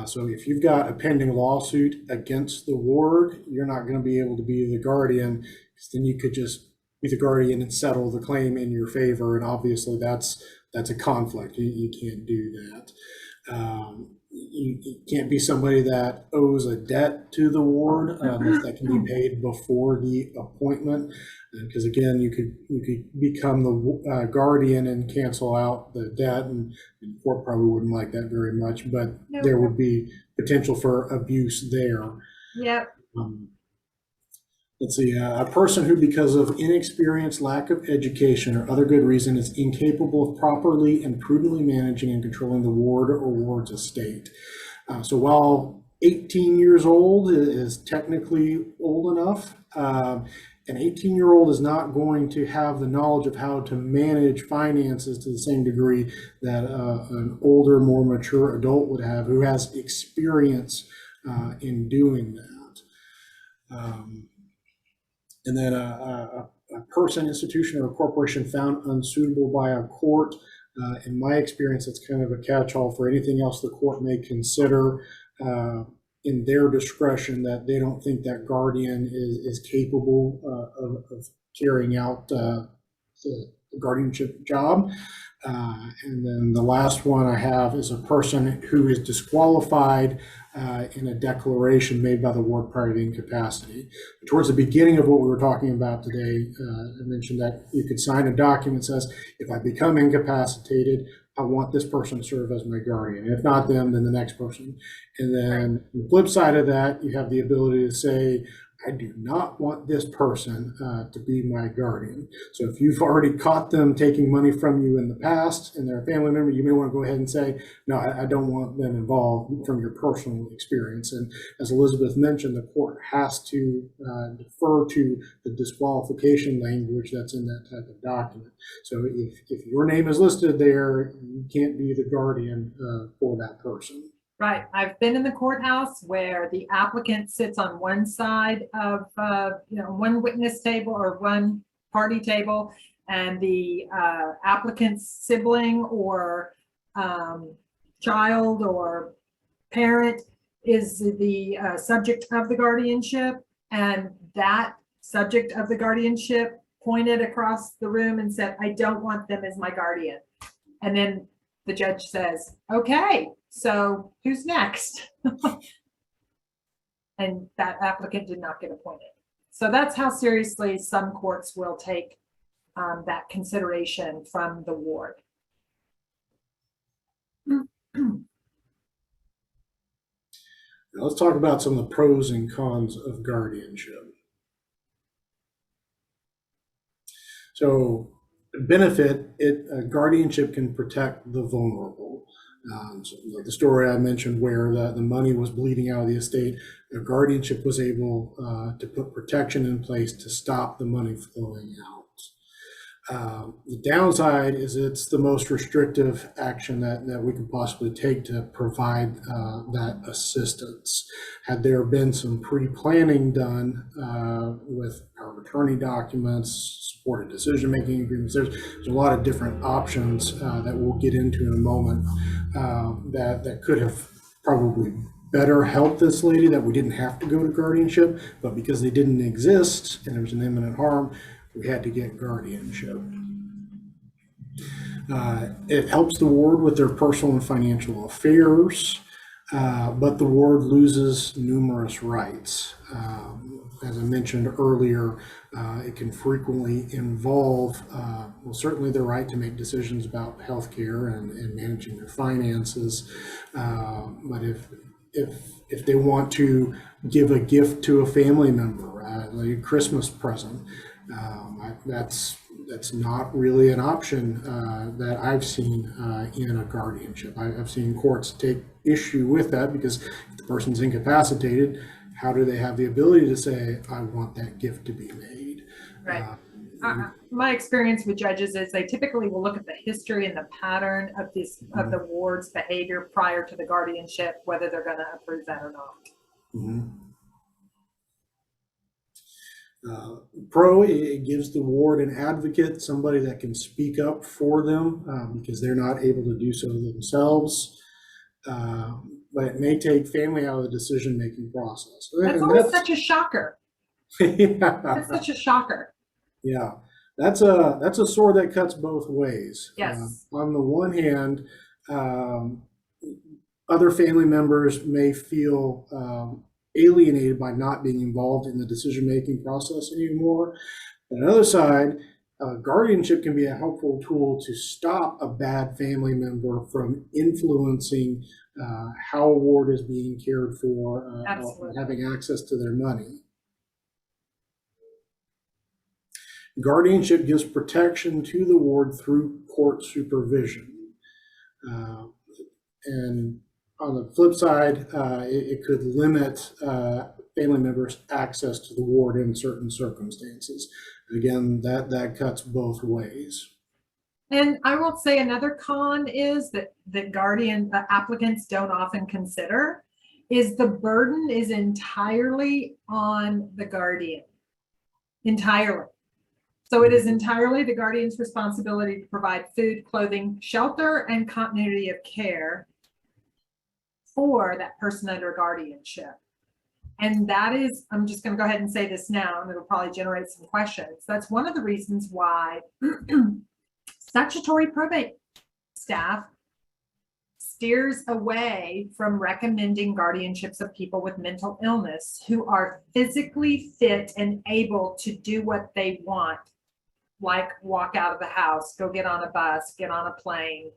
So if you've got a pending lawsuit against the ward, you're not going to be able to be the guardian, because then you could just be the guardian and settle the claim in your favor. And obviously that's a conflict. You can't do that. You can't be somebody that owes a debt to the ward that can be paid before the appointment, because again, you could become the guardian and cancel out the debt, and the court probably wouldn't like that very much. But there would be potential for abuse there. Yep. Let's see, a person who, because of inexperience, lack of education, or other good reason, is incapable of properly and prudently managing and controlling the ward or ward's estate. So while 18 years old is technically old enough, an 18-year-old is not going to have the knowledge of how to manage finances to the same degree that an older, more mature adult would have, who has experience in doing that. And then a person, institution, or a corporation found unsuitable by a court. In my experience, it's kind of a catch-all for anything else the court may consider in their discretion, that they don't think that guardian is capable of carrying out the guardianship job. And then the last one I have is a person who is disqualified in a declaration made by the ward prior to incapacity. Towards the beginning of what we were talking about today, I mentioned that you could sign a document that says, if I become incapacitated, I want this person to serve as my guardian. If not them, then the next person. And then the flip side of that, you have the ability to say, I do not want this person to be my guardian. So if you've already caught them taking money from you in the past and they're a family member, you may want to go ahead and say, no, I don't want them involved from your personal experience. And as Elizabeth mentioned, the court has to defer to the disqualification language that's in that type of document. So if your name is listed there, you can't be the guardian for that person. Right. I've been in the courthouse where the applicant sits on one side of, one witness table or one party table, and the applicant's sibling or child or parent is the subject of the guardianship, and that subject of the guardianship pointed across the room and said, I don't want them as my guardian. And then the judge says, okay, so who's next? And that applicant did not get appointed. So that's how seriously some courts will take that consideration from the ward. Now let's talk about some of the pros and cons of guardianship. So benefit, guardianship can protect the vulnerable. So the story I mentioned where the money was bleeding out of the estate, the guardianship was able to put protection in place to stop the money flowing out. The downside is it's the most restrictive action that we can possibly take to provide that assistance. Had there been some pre-planning done with power of attorney documents, supported decision-making agreements, there's a lot of different options that we'll get into in a moment that could have probably better helped this lady, that we didn't have to go to guardianship, but because they didn't exist and there was an imminent harm, we had to get guardianship. It helps the ward with their personal and financial affairs, but the ward loses numerous rights. As I mentioned earlier, it can frequently involve, well, certainly the right to make decisions about healthcare and managing their finances. But if they want to give a gift to a family member, like a Christmas present, that's not really an option that I've seen in a guardianship. I've seen courts take issue with that because if the person's incapacitated, how do they have the ability to say, I want that gift to be made? Right. My experience with judges is they typically will look at the history and the pattern of of the ward's behavior prior to the guardianship, whether they're going to approve that or not. Pro, it gives the ward an advocate, somebody that can speak up for them because they're not able to do so themselves. But it may take family out of the decision-making process. That's always such a shocker. Yeah. That's such a shocker. Yeah, that's a sword that cuts both ways. Yes. On the one hand, other family members may feel alienated by not being involved in the decision-making process anymore. On the other side, guardianship can be a helpful tool to stop a bad family member from influencing how a ward is being cared for, or having access to their money. Guardianship gives protection to the ward through court supervision. And on the flip side, it could limit family members' access to the ward in certain circumstances. Again, that cuts both ways. And I will say another con is that the applicants don't often consider is the burden is entirely on the guardian. Entirely. So it is entirely the guardian's responsibility to provide food, clothing, shelter, and continuity of care for that person under guardianship. And that is, I'm just going to go ahead and say this now, and it'll probably generate some questions. That's one of the reasons why statutory probate staff steers away from recommending guardianships of people with mental illness who are physically fit and able to do what they want, like walk out of the house, go get on a bus, get on a plane,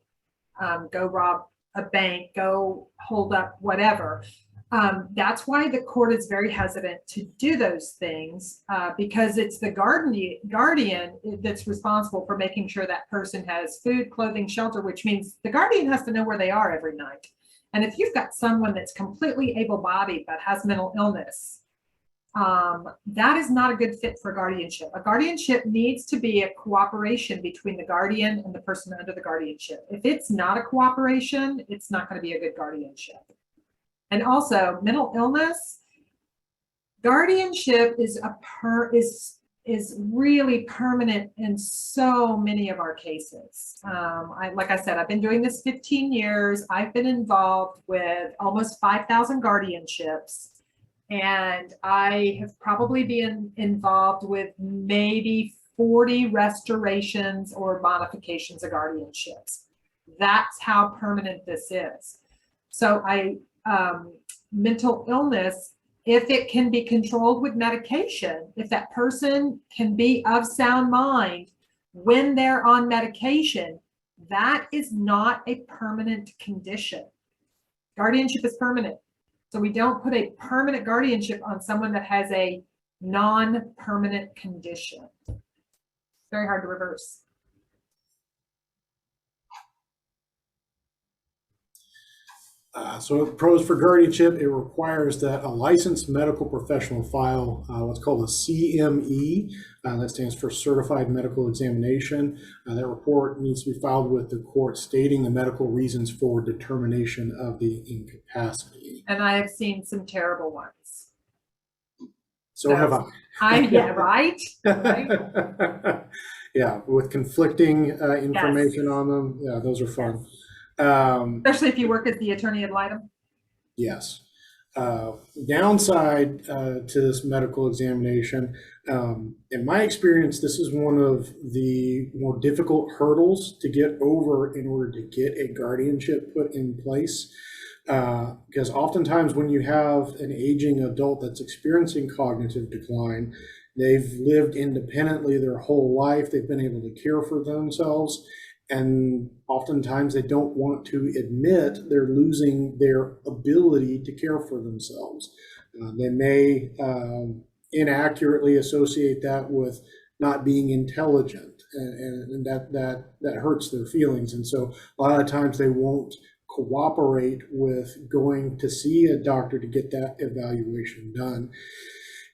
go rob a bank, go hold up whatever. That's why the court is very hesitant to do those things, because it's the guardian that's responsible for making sure that person has food, clothing, shelter, which means the guardian has to know where they are every night. And if you've got someone that's completely able-bodied but has mental illness, that is not a good fit for guardianship. A guardianship needs to be a cooperation between the guardian and the person under the guardianship. If it's not a cooperation, it's not going to be a good guardianship. And also, mental illness, guardianship is really permanent in so many of our cases. Like I said, I've been doing this 15 years. I've been involved with almost 5,000 guardianships, and I have probably been involved with maybe 40 restorations or modifications of guardianships. That's how permanent this is. So mental illness, if it can be controlled with medication, if that person can be of sound mind when they're on medication, that is not a permanent condition. Guardianship is permanent. So we don't put a permanent guardianship on someone that has a non-permanent condition. Very hard to reverse. So pros for guardianship, it requires that a licensed medical professional file what's called a CME, that stands for Certified Medical Examination. That report needs to be filed with the court stating the medical reasons for determination of the incapacity. And I have seen some terrible ones. So have I. Yeah, right? Right? Yeah, with conflicting information on them. Yeah, those are fun. Especially if you work as the attorney ad litem. Yes. Downside to this medical examination, in my experience, this is one of the more difficult hurdles to get over in order to get a guardianship put in place. Because oftentimes when you have an aging adult that's experiencing cognitive decline, they've lived independently their whole life, they've been able to care for themselves, and oftentimes they don't want to admit they're losing their ability to care for themselves. They may inaccurately associate that with not being intelligent, and that hurts their feelings. And so a lot of times they won't cooperate with going to see a doctor to get that evaluation done.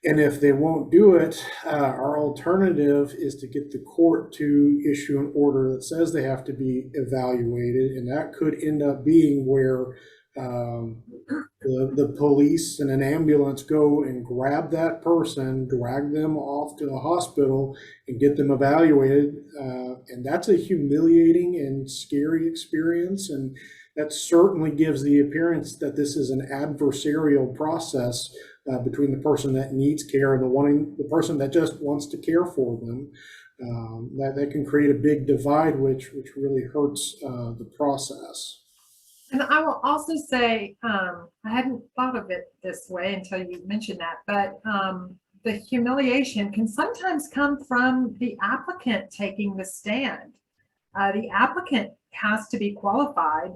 And if they won't do it, our alternative is to get the court to issue an order that says they have to be evaluated. And that could end up being where the police and an ambulance go and grab that person, drag them off to a hospital and get them evaluated. And that's a humiliating and scary experience. And that certainly gives the appearance that this is an adversarial process between the person that needs care and the person that just wants to care for them. That can create a big divide, which really hurts the process. And I will also say, I hadn't thought of it this way until you mentioned that, but the humiliation can sometimes come from the applicant taking the stand. The applicant has to be qualified.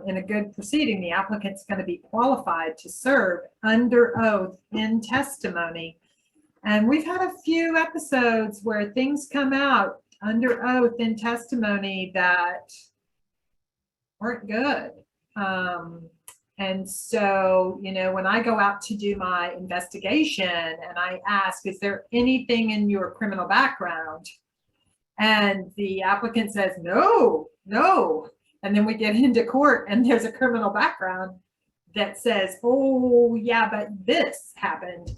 In a good proceeding, the applicant's going to be qualified to serve under oath in testimony. And we've had a few episodes where things come out under oath in testimony that weren't good. And so, you know, when I go out to do my investigation and I ask, is there anything in your criminal background? And the applicant says, no, no. And then we get into court and there's a criminal background that says, oh yeah, but this happened.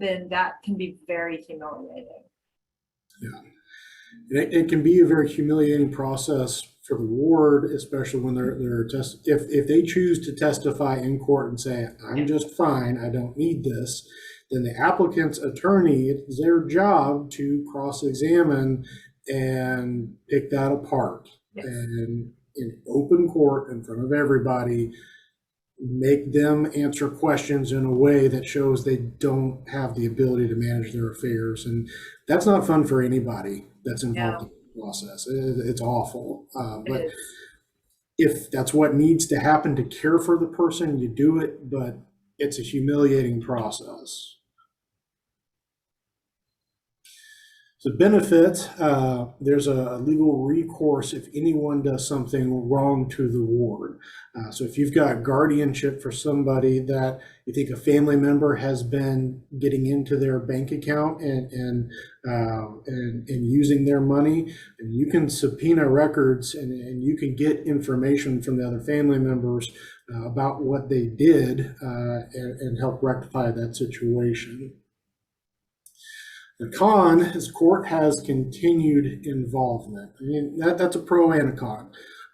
Then that can be very humiliating. Yeah, it can be a very humiliating process for the ward, especially when if they choose to testify in court and say, I'm just fine, I don't need this, then the applicant's attorney, it's their job to cross-examine and pick that apart. Yes. And in open court in front of everybody, make them answer questions in a way that shows they don't have the ability to manage their affairs. And that's not fun for anybody that's involved in the process. It's awful. But if that's what needs to happen to care for the person, you do it, but it's a humiliating process. The benefit, there's a legal recourse if anyone does something wrong to the ward. So if you've got guardianship for somebody that you think a family member has been getting into their bank account and using their money, and you can subpoena records and you can get information from the other family members about what they did and help rectify that situation. The con is court has continued involvement. I mean, that's a pro and a con.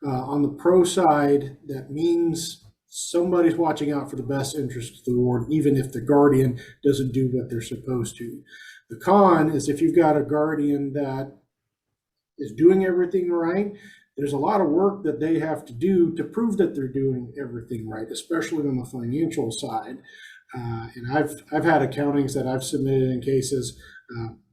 On the pro side, that means somebody's watching out for the best interest of the ward, even if the guardian doesn't do what they're supposed to. The con is if you've got a guardian that is doing everything right, there's a lot of work that they have to do to prove that they're doing everything right, especially on the financial side. And I've had accountings that I've submitted in cases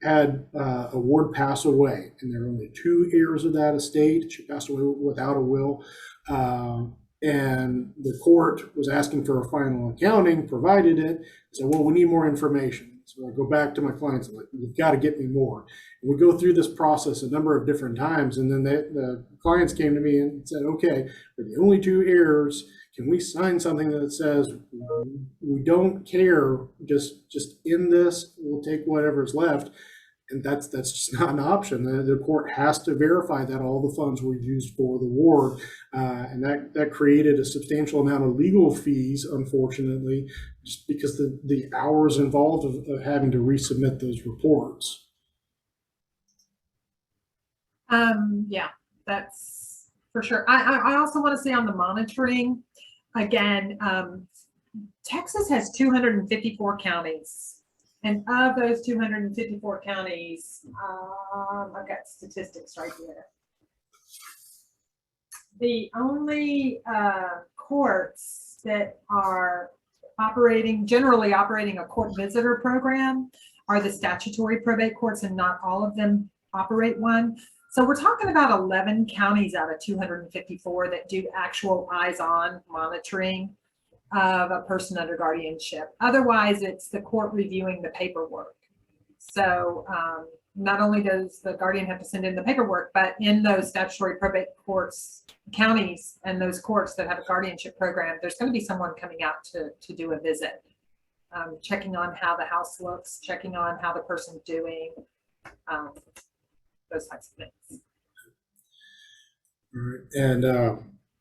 had a ward pass away, and there were only 2 heirs of that estate. She passed away without a will, and the court was asking for a final accounting, provided it, said, well, we need more information. So I go back to my clients, I'm like, you've got to get me more. And we go through this process a number of different times, and then the clients came to me and said, okay, we're the only 2 heirs. Can we sign something that says we don't care, just in this, we'll take whatever's left? And that's just not an option. The court has to verify that all the funds were used for the ward. And that created a substantial amount of legal fees, unfortunately, just because the hours involved of having to resubmit those reports. Yeah, that's for sure. I also want to say on the monitoring, again, Texas has 254 counties. And of those 254 counties, I've got statistics right here. The only courts that are generally operating a court visitor program are the statutory probate courts, and not all of them operate one. So we're talking about 11 counties out of 254 that do actual eyes-on monitoring of a person under guardianship. Otherwise, it's the court reviewing the paperwork. So not only does the guardian have to send in the paperwork, but in those statutory probate courts, counties, and those courts that have a guardianship program, there's going to be someone coming out to do a visit, checking on how the house looks, checking on how the person's doing, those types of things. All right. And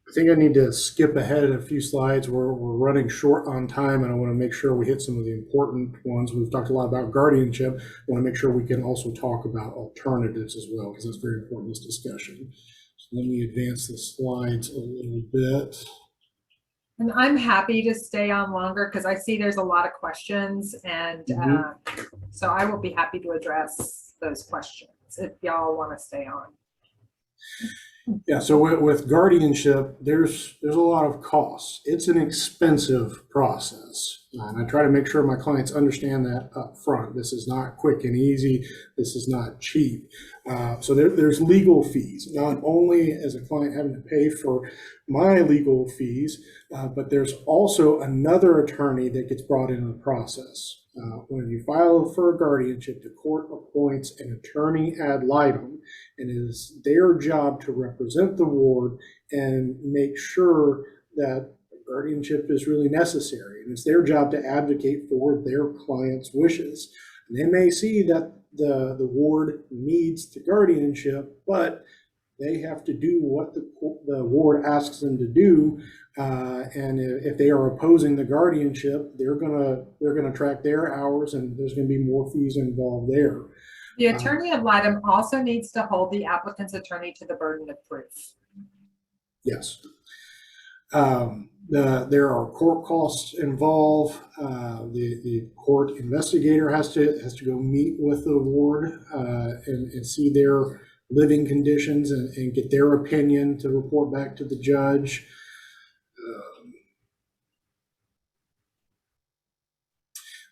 I think I need to skip ahead a few slides. We're running short on time, and I want to make sure we hit some of the important ones. We've talked a lot about guardianship. I want to make sure we can also talk about alternatives as well, because that's very important in this discussion. So let me advance the slides a little bit. And I'm happy to stay on longer because I see there's a lot of questions, and so I will be happy to address those questions if y'all want to stay on. Yeah, so with guardianship, there's a lot of costs. It's an expensive process, and I try to make sure my clients understand that up front. This is not quick and easy. This is not cheap. So there's legal fees. Not only as a client having to pay for my legal fees, but there's also another attorney that gets brought into the process. When you file for a guardianship, the court appoints an attorney ad litem, and it is their job to represent the ward and make sure that guardianship is really necessary. And it's their job to advocate for their client's wishes. And they may see that the ward needs the guardianship, but they have to do what the ward asks them to do. And if they are opposing the guardianship, they're gonna track their hours, and there's gonna be more fees involved there. The attorney ad litem also needs to hold the applicant's attorney to the burden of proof. Yes. There are court costs involved. The court investigator has to go meet with the ward and see their living conditions and get their opinion to report back to the judge.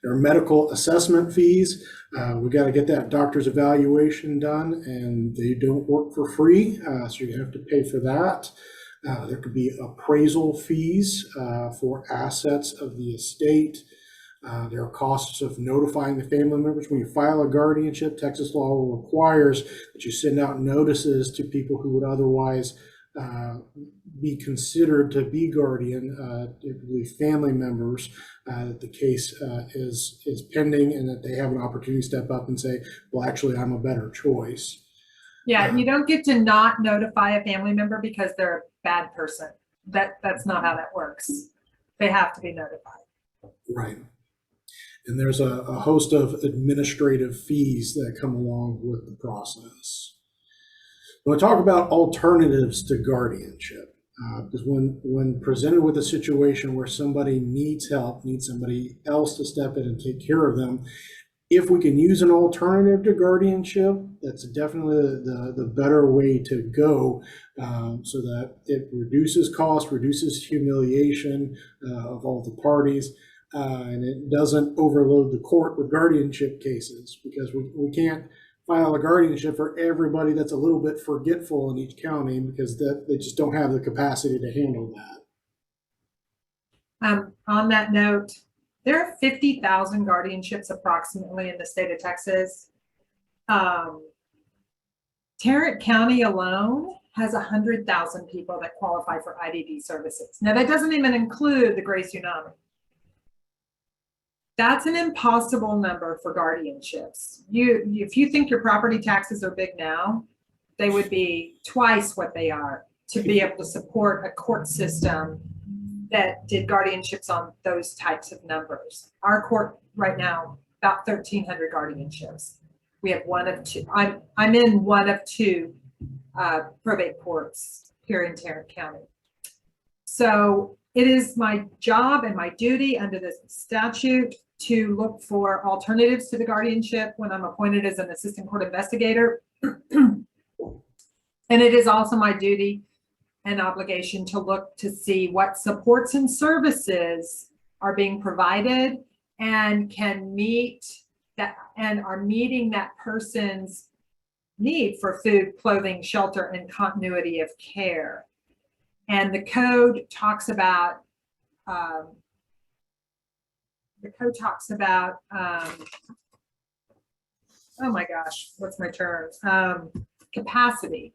There are medical assessment fees. We got to get that doctor's evaluation done, and they don't work for free, so you have to pay for that. There could be appraisal fees for assets of the estate. There are costs of notifying the family members. When you file a guardianship, Texas law requires that you send out notices to people who would otherwise be considered to be guardian, typically family members, that the case is pending and that they have an opportunity to step up and say, well, actually, I'm a better choice. Yeah, you don't get to not notify a family member because they're a bad person. That's not how that works. They have to be notified. Right. And there's a host of administrative fees that come along with the process. When I talk about alternatives to guardianship, because when presented with a situation where somebody needs help, needs somebody else to step in and take care of them, if we can use an alternative to guardianship, that's definitely the better way to go, so that it reduces cost, reduces humiliation of all the parties, and it doesn't overload the court with guardianship cases, because we can't file a guardianship for everybody that's a little bit forgetful in each county, because they just don't have the capacity to handle that. On that note, there are 50,000 guardianships approximately in the state of Texas. Tarrant County alone has 100,000 people that qualify for IDD services. Now, that doesn't even include the Gray Tsunami. That's an impossible number for guardianships. If you think your property taxes are big now, they would be twice what they are to be able to support a court system that did guardianships on those types of numbers. Our court right now, about 1,300 guardianships. We have one of two. I'm in one of two probate courts here in Tarrant County. So it is my job and my duty under this statute to look for alternatives to the guardianship when I'm appointed as an assistant court investigator. And it is also my duty and obligation to look to see what supports and services are being provided and can meet that and are meeting that person's need for food, clothing, shelter, and continuity of care. And the code talks about oh my gosh, what's my term? Capacity,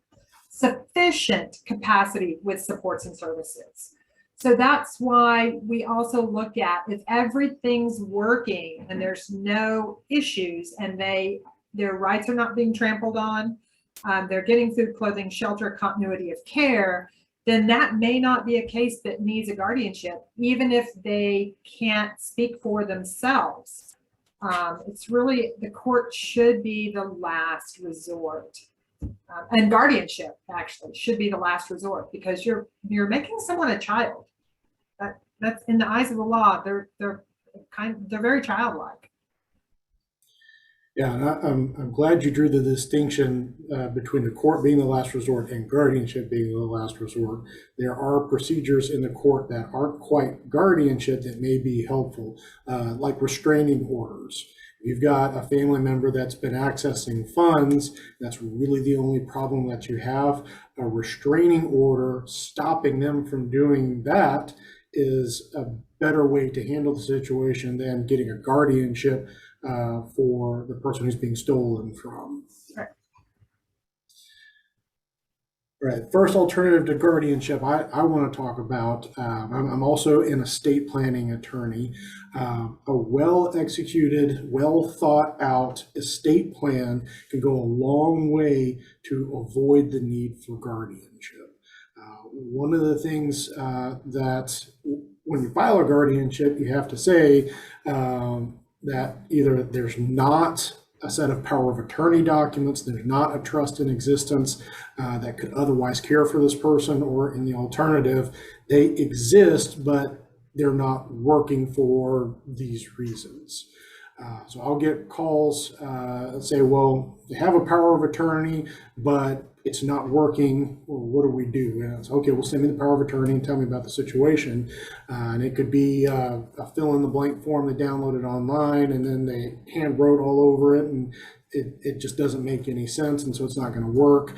sufficient capacity with supports and services. So that's why we also look at if everything's working and there's no issues and their rights are not being trampled on, they're getting food, clothing, shelter, continuity of care, then that may not be a case that needs a guardianship, even if they can't speak for themselves. It's really, the court should be the last resort. And guardianship actually should be the last resort, because you're making someone a child. That's in the eyes of the law. They're very childlike. Yeah, and I'm glad you drew the distinction between the court being the last resort and guardianship being the last resort. There are procedures in the court that aren't quite guardianship that may be helpful, like restraining orders. You've got a family member that's been accessing funds. That's really the only problem that you have. A restraining order stopping them from doing that is a better way to handle the situation than getting a guardianship for the person who's being stolen from. Right. First alternative to guardianship I want to talk about, I'm also an estate planning attorney. A well-executed, well-thought-out estate plan can go a long way to avoid the need for guardianship. One of the things that when you file a guardianship, you have to say that either there's not a set of power of attorney documents, there's not a trust in existence that could otherwise care for this person, or in the alternative, they exist, but they're not working for these reasons. So I'll get calls that say, well, they have a power of attorney, but it's not working. Well, what do we do? And it's okay, well, send me the power of attorney and tell me about the situation. And it could be a fill in the blank form they downloaded online and then they hand wrote all over it, and it just doesn't make any sense, and so it's not going to work.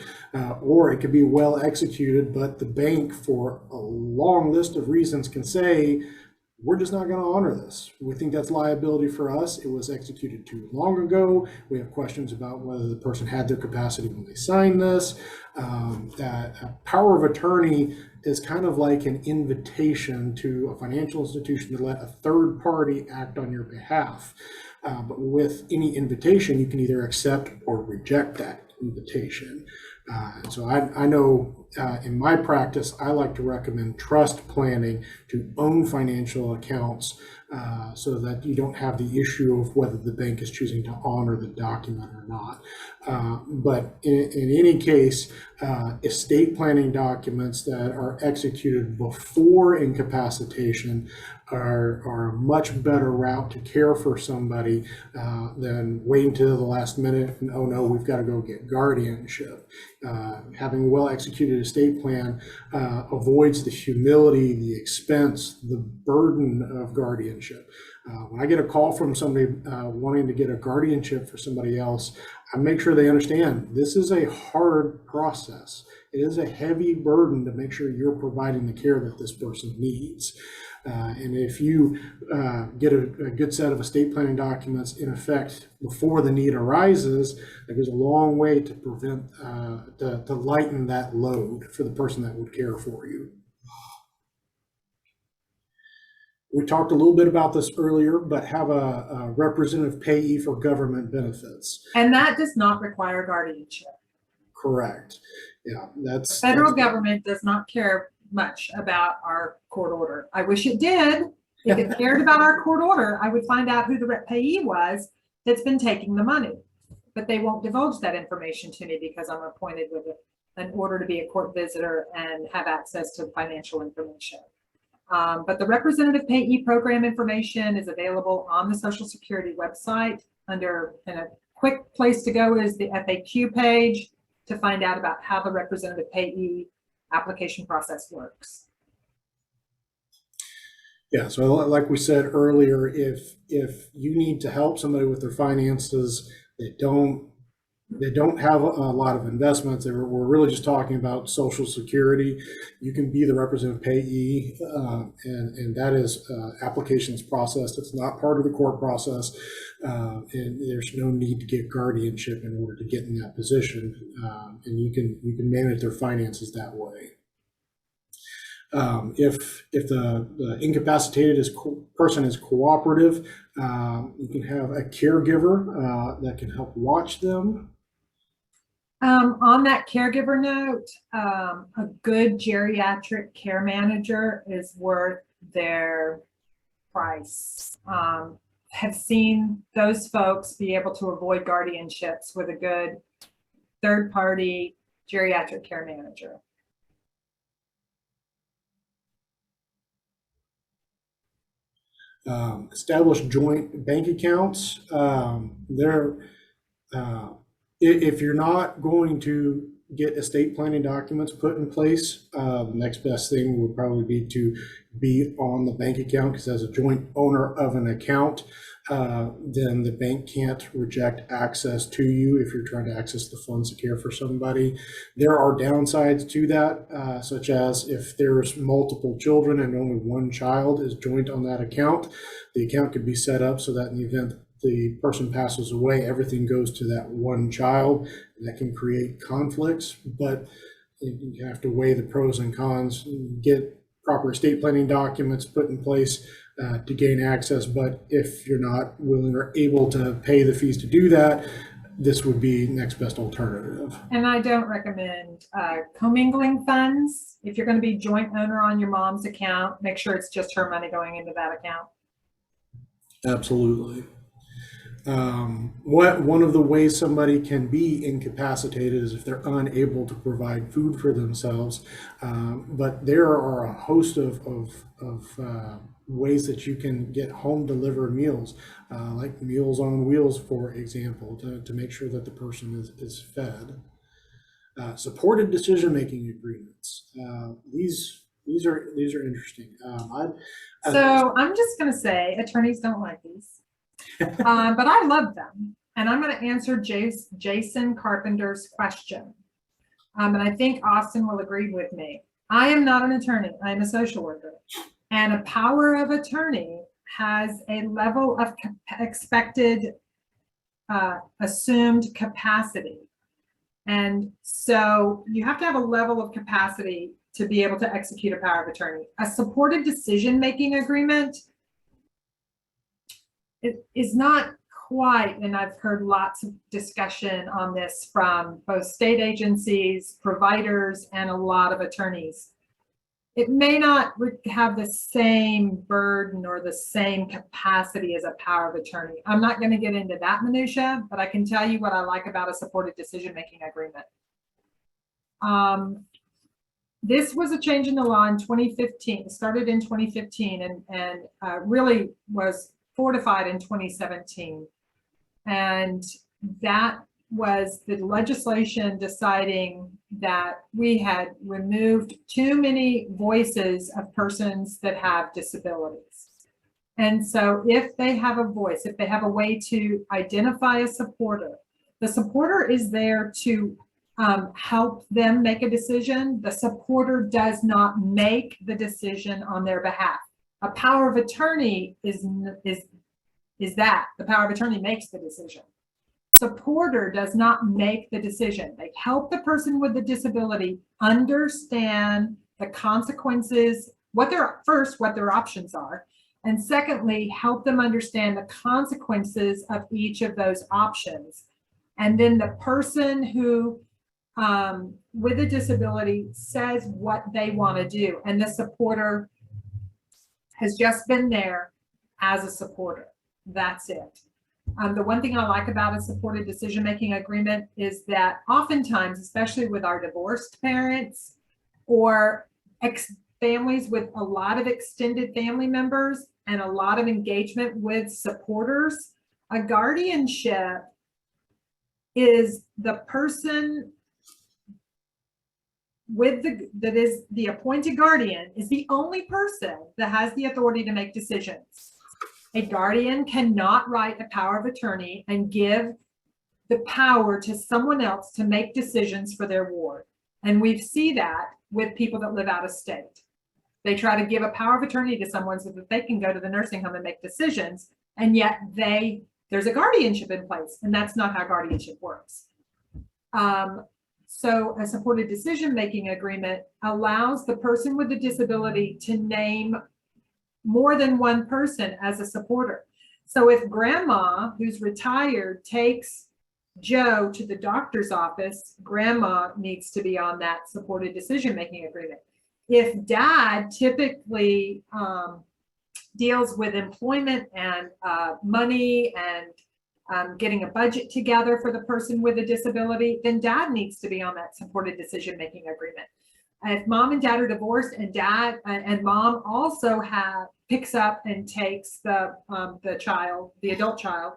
Or it could be well executed, but the bank, for a long list of reasons, can say, we're just not going to honor this. We think that's liability for us. It was executed too long ago. We have questions about whether the person had their capacity when they signed this. That a power of attorney is kind of like an invitation to a financial institution to let a third party act on your behalf. But with any invitation, you can either accept or reject that invitation. And so I know in my practice, I like to recommend trust planning to own financial accounts so that you don't have the issue of whether the bank is choosing to honor the document or not. But in any case, estate planning documents that are executed before incapacitation are a much better route to care for somebody than waiting till the last minute and, oh no, we've got to go get guardianship. Having a well-executed estate plan avoids the humility, the expense, the burden of guardianship. When I get a call from somebody wanting to get a guardianship for somebody else, I make sure they understand this is a hard process. It is a heavy burden to make sure you're providing the care that this person needs. And if you get a good set of estate planning documents in effect before the need arises, that goes a long way to prevent, to lighten that load for the person that would care for you. We talked a little bit about this earlier, but have a representative payee for government benefits. And that does not require guardianship. Correct. Yeah, that's Federal government does not care much about our court order. I wish it did. If it cared about our court order, I would find out who the payee was that's been taking the money. But they won't divulge that information to me because I'm appointed with an order to be a court visitor and have access to financial information. But the representative payee program information is available on the Social Security website and a quick place to go is the FAQ page to find out about how the representative payee application process works. Yeah, so like we said earlier, if you need to help somebody with their finances, they don't have a lot of investments, we're really just talking about Social Security, you can be the representative payee, and that is applications processed. It's not part of the court process, and there's no need to get guardianship in order to get in that position, and you can manage their finances that way. If the incapacitated person is cooperative, you can have a caregiver that can help watch them. On that caregiver note, a good geriatric care manager is worth their price. Have seen those folks be able to avoid guardianships with a good third-party geriatric care manager. Establish joint bank accounts. If you're not going to get estate planning documents put in place, the next best thing would probably be to be on the bank account, because as a joint owner of an account, then the bank can't reject access to you if you're trying to access the funds to care for somebody. There are downsides to that, such as if there's multiple children and only one child is joint on that account, the account could be set up so that in the event the person passes away, everything goes to that one child. That can create conflicts, but you have to weigh the pros and cons, get proper estate planning documents put in place to gain access. But if you're not willing or able to pay the fees to do that, this would be next best alternative. And I don't recommend commingling funds. If you're going to be joint owner on your mom's account, make sure it's just her money going into that account. Absolutely. One of the ways somebody can be incapacitated is if they're unable to provide food for themselves. But there are a host of ways that you can get home delivered meals, like Meals on Wheels, for example, to make sure that the person is fed. Supported decision-making agreements. These are interesting. So I'm just going to say attorneys don't like these. But I love them. And I'm going to answer Jason Carpenter's question. And I think Austin will agree with me. I am not an attorney. I'm a social worker. And a power of attorney has a level of expected assumed capacity. And so you have to have a level of capacity to be able to execute a power of attorney. A supported decision-making agreement, it is not quite, and I've heard lots of discussion on this from both state agencies, providers, and a lot of attorneys. It may not have the same burden or the same capacity as a power of attorney. I'm not going to get into that minutia, but I can tell you what I like about a supported decision-making agreement. This was a change in the law in 2015. It started in 2015 and really was fortified in 2017. And that was the legislation deciding that we had removed too many voices of persons that have disabilities. And so if they have a voice, if they have a way to identify a supporter, the supporter is there to help them make a decision. The supporter does not make the decision on their behalf. A power of attorney is that the power of attorney makes the decision. Supporter does not make the decision. They help the person with the disability understand the consequences, what their options are, and secondly, help them understand the consequences of each of those options. And then the person who with a disability says what they want to do, and the supporter has just been there as a supporter. That's it. The one thing I like about a supported decision-making agreement is that oftentimes, especially with our divorced parents or families with a lot of extended family members and a lot of engagement with supporters, a guardianship is the person that is the appointed guardian is the only person that has the authority to make decisions. A guardian cannot write a power of attorney and give the power to someone else to make decisions for their ward. And we see that with people that live out of state. They try to give a power of attorney to someone so that they can go to the nursing home and make decisions. And yet there's a guardianship in place, and that's not how guardianship works. So a supported decision-making agreement allows the person with the disability to name more than one person as a supporter. So if grandma, who's retired, takes Joe to the doctor's office, grandma needs to be on that supported decision-making agreement. If dad typically deals with employment and money and getting a budget together for the person with a disability, then dad needs to be on that supported decision-making agreement. If mom and dad are divorced and dad and mom also picks up and takes the adult child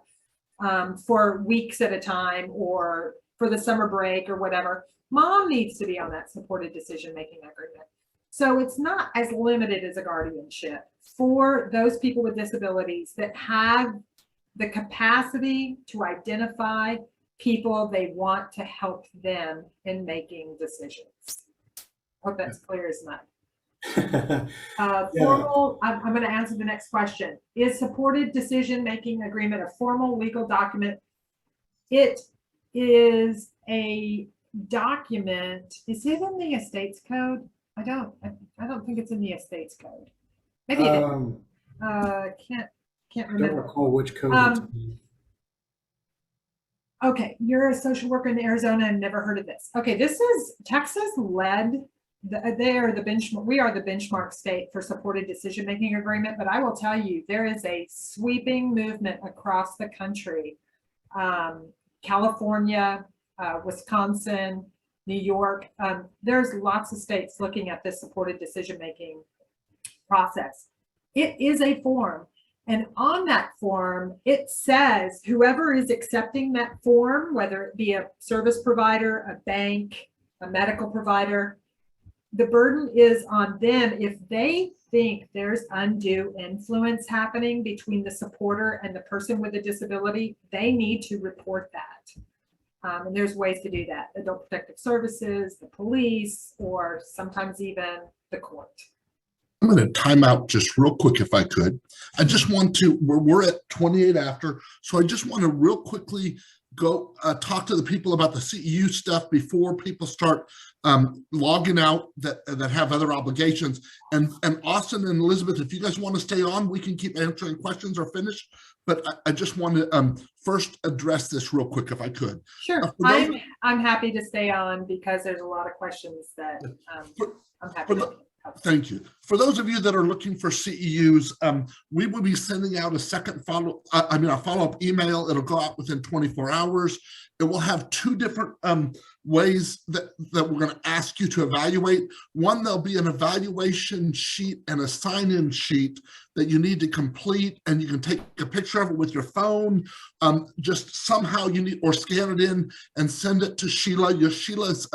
for weeks at a time or for the summer break or whatever, mom needs to be on that supported decision-making agreement. So it's not as limited as a guardianship for those people with disabilities that have the capacity to identify people they want to help them in making decisions. Hope that's clear as mud. Formal, I'm going to answer the next question. Is supported decision-making agreement a formal legal document? It is a document. Is it in the estates code? I don't think it's in the estates code. Maybe it is. Can't I don't remember. recall which code. It's in. Okay, you're a social worker in Arizona and never heard of this. Okay, this is Texas led. They are the benchmark. We are the benchmark state for supported decision-making agreement. But I will tell you, there is a sweeping movement across the country. California, Wisconsin, New York. There's lots of states looking at this supported decision-making process. It is a form. And on that form, it says whoever is accepting that form, whether it be a service provider, a bank, a medical provider, the burden is on them. If they think there's undue influence happening between the supporter and the person with a disability, they need to report that. And there's ways to do that. Adult Protective Services, the police, or sometimes even the court. I'm going to time out just real quick if I could. I just want to, we're at 28 after, so I just want to real quickly go talk to the people about the CEU stuff before people start logging out that have other obligations. And Austin and Elizabeth, if you guys want to stay on, we can keep answering questions or finish. But I just want to first address this real quick if I could. Sure, I'm happy to stay on because there's a lot of questions that I'm happy to. Thank you. For those of you that are looking for CEUs, we will be sending out a second a follow-up email. It'll go out within 24 hours. It will have two different ways that we're going to ask you to evaluate. One, there'll be an evaluation sheet and a sign-in sheet that you need to complete, and you can take a picture of it with your phone. Just somehow you need, or scan it in and send it to Sheila. Sheila's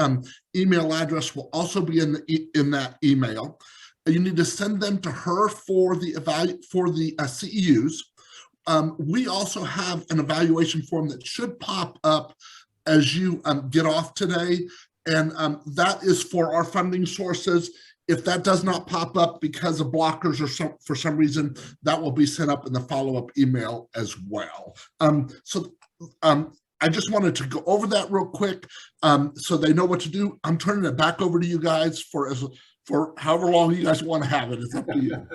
email address will also be in that email. You need to send them to her for the CEUs. We also have an evaluation form that should pop up as you get off today, and that is for our funding sources. If that does not pop up because of blockers or for some reason, that will be sent up in the follow-up email as well. I just wanted to go over that real quick so they know what to do. I'm turning it back over to you guys for however long you guys want to have it. It's up to you.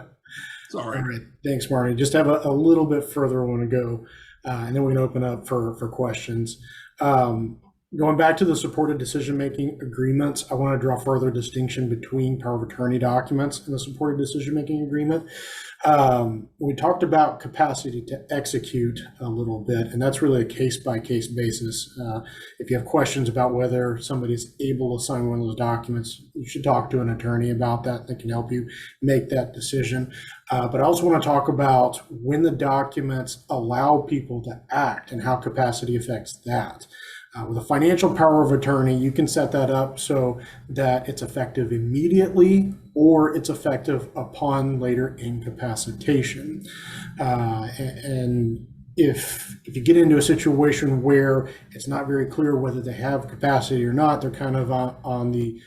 Sorry. All right. Thanks, Marty. Just have a little bit further I want to go, and then we can open up for questions. Going back to the supported decision-making agreements, I want to draw further distinction between power of attorney documents and the supported decision-making agreement. We talked about capacity to execute a little bit, and that's really a case-by-case basis. If you have questions about whether somebody's able to sign one of those documents, you should talk to an attorney about that. They can help you make that decision. But I also want to talk about when the documents allow people to act and how capacity affects that. With a financial power of attorney, you can set that up so that it's effective immediately or it's effective upon later incapacitation. And if you get into a situation where it's not very clear whether they have capacity or not, they're kind of on the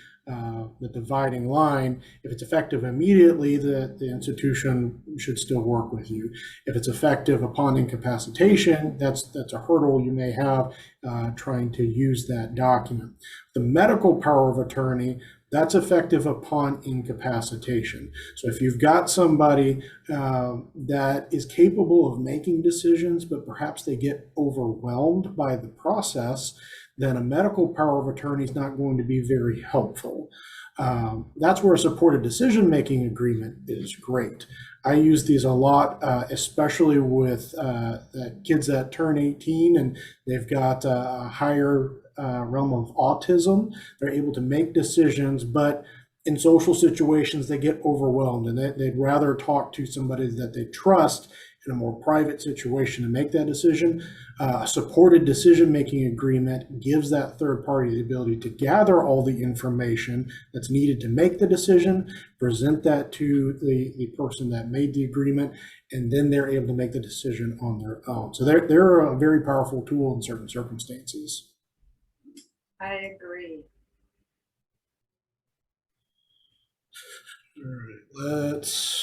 dividing line. If it's effective immediately, the institution should still work with you. If it's effective upon incapacitation, that's a hurdle you may have trying to use that document. The medical power of attorney, that's effective upon incapacitation. So if you've got somebody that is capable of making decisions, but perhaps they get overwhelmed by the process, then a medical power of attorney is not going to be very helpful. That's where a supported decision-making agreement is great. I use these a lot, especially with kids that turn 18 and they've got a higher realm of autism. They're able to make decisions, but in social situations, they get overwhelmed and they'd rather talk to somebody that they trust in a more private situation to make that decision. A supported decision-making agreement gives that third party the ability to gather all the information that's needed to make the decision, present that to the person that made the agreement, and then they're able to make the decision on their own. So they're a very powerful tool in certain circumstances. I agree. All right, let's.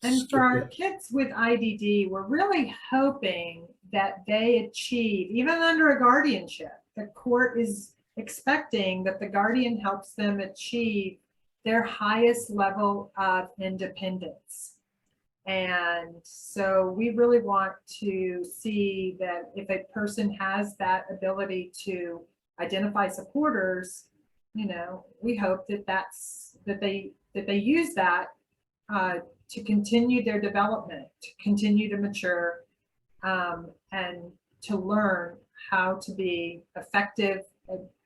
And for our kids with IDD, we're really hoping that they achieve, even under a guardianship, the court is expecting that the guardian helps them achieve their highest level of independence. And so we really want to see that if a person has that ability to identify supporters, you know, we hope that they use that to continue their development, to continue to mature, and to learn how to be effective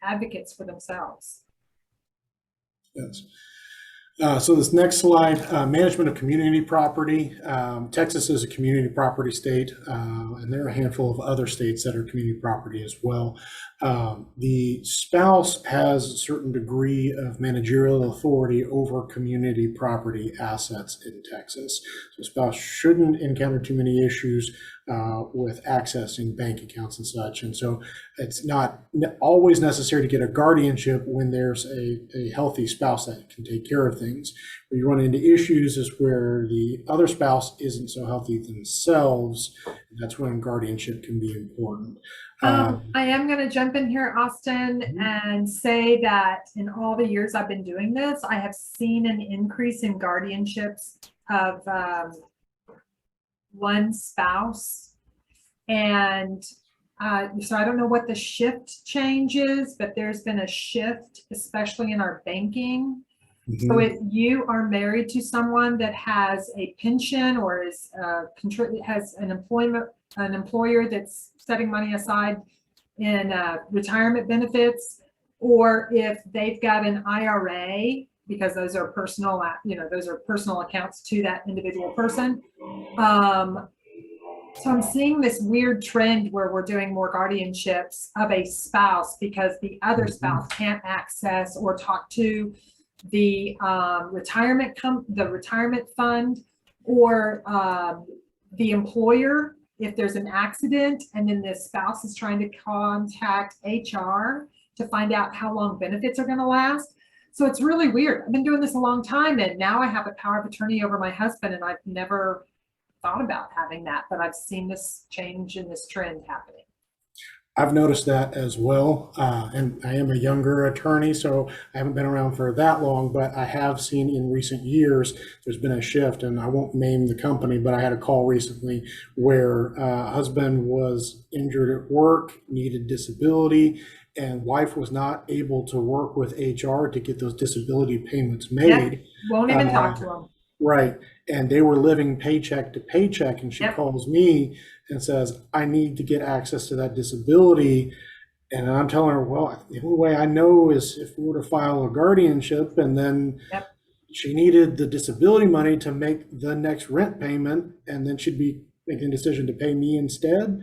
advocates for themselves. Yes. So this next slide, management of community property. Texas is a community property state, and there are a handful of other states that are community property as well. The spouse has a certain degree of managerial authority over community property assets in Texas. So spouse shouldn't encounter too many issues with accessing bank accounts and such. And so it's not always necessary to get a guardianship when there's a healthy spouse that can take care of things. Where you run into issues is where the other spouse isn't so healthy themselves. And that's when guardianship can be important. I am going to jump in here, Austin, and say that in all the years I've been doing this, I have seen an increase in guardianships of one spouse. And so I don't know what the shift change is, but there's been a shift, especially in our banking. So if you are married to someone that has a pension or is has an employer that's setting money aside in retirement benefits, or if they've got an IRA, because those are personal, those are personal accounts to that individual person. So I'm seeing this weird trend where we're doing more guardianships of a spouse because the other spouse can't access or talk to the retirement fund, or the employer if there's an accident, and then the spouse is trying to contact HR to find out how long benefits are going to last. So it's really weird. I've been doing this a long time, and now I have a power of attorney over my husband, and I've never thought about having that, but I've seen this change in this trend happening. I've noticed that as well, and I am a younger attorney, so I haven't been around for that long, but I have seen in recent years there's been a shift, and I won't name the company, but I had a call recently where husband was injured at work, needed disability, and wife was not able to work with HR to get those disability payments made. Yep. Won't even talk to them. Right. And they were living paycheck to paycheck. And she calls me and says, I need to get access to that disability. And I'm telling her, well, the only way I know is if we were to file a guardianship. And then she needed the disability money to make the next rent payment. And then she'd be making a decision to pay me instead.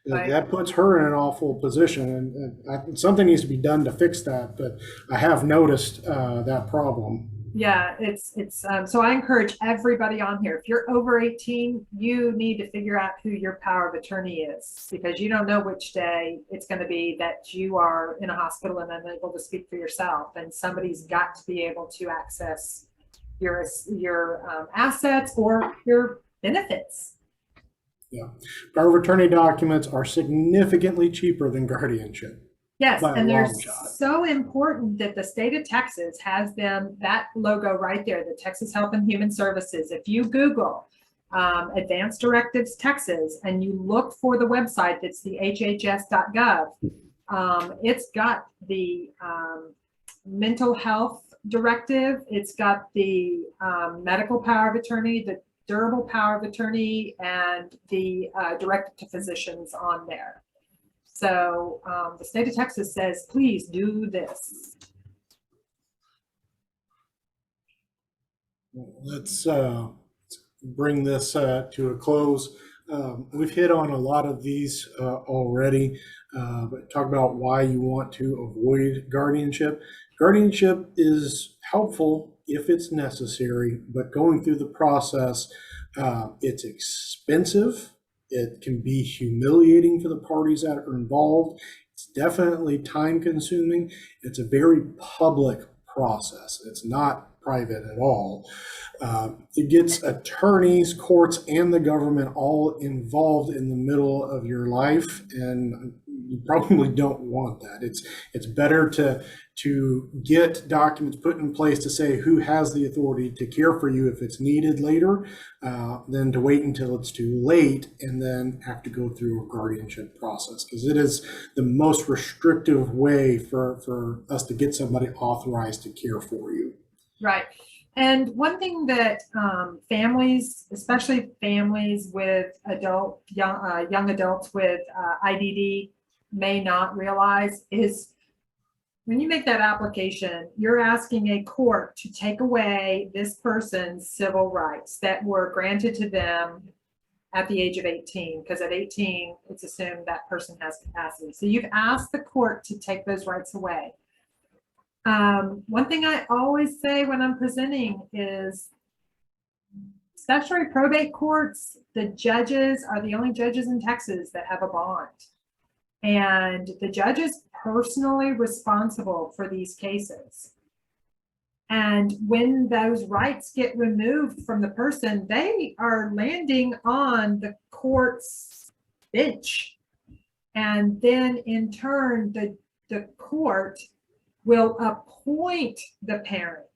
Right. That puts her in an awful position. And something needs to be done to fix that. But I have noticed that problem. Yeah, it's so I encourage everybody on here, if you're over 18, you need to figure out who your power of attorney is, because you don't know which day it's going to be that you are in a hospital and unable to speak for yourself, and somebody's got to be able to access your assets or your benefits. Yeah, power of attorney documents are significantly cheaper than guardianship. Yes, and they're so important that the state of Texas has them, that logo right there, the Texas Health and Human Services. If you Google Advanced Directives Texas and you look for the website, that's the hhs.gov, it's got the mental health directive, it's got the medical power of attorney, the durable power of attorney, and the directive to physicians on there. So the state of Texas says, please do this. Let's bring this to a close. We've hit on a lot of these already, but talk about why you want to avoid guardianship. Guardianship is helpful if it's necessary, but going through the process, it's expensive. It can be humiliating for the parties that are involved. It's definitely time consuming. It's a very public process. It's not private at all. It gets attorneys, courts, and the government all involved in the middle of your life, and you probably don't want that. It's better to get documents put in place to say who has the authority to care for you if it's needed later, than to wait until it's too late and then have to go through a guardianship process, because it is the most restrictive way for us to get somebody authorized to care for you. Right. And one thing that families, especially families with young adults with IDD, may not realize is when you make that application, you're asking a court to take away this person's civil rights that were granted to them at the age of 18, because at 18, it's assumed that person has capacity. So you've asked the court to take those rights away. One thing I always say when I'm presenting is statutory probate courts, the judges are the only judges in Texas that have a bond. And the judge is personally responsible for these cases. And when those rights get removed from the person, they are landing on the court's bench. And then in turn, the court will appoint the parent.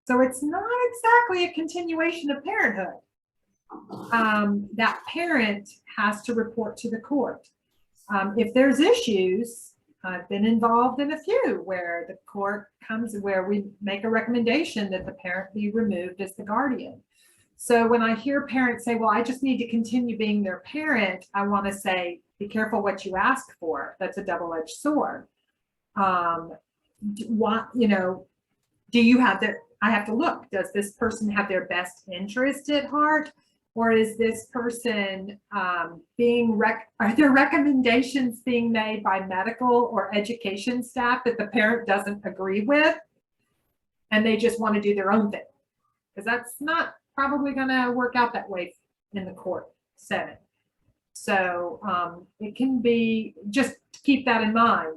So it's not exactly a continuation of parenthood. That parent has to report to the court. If there's issues, I've been involved in a few where the court comes, where we make a recommendation that the parent be removed as the guardian. So when I hear parents say, well, I just need to continue being their parent, I want to say, be careful what you ask for. That's a double-edged sword. Do you have I have to look, does this person have their best interest at heart? Or is this person are there recommendations being made by medical or education staff that the parent doesn't agree with? And they just want to do their own thing? Because that's not probably going to work out that way in the court setting. So it can be, just keep that in mind.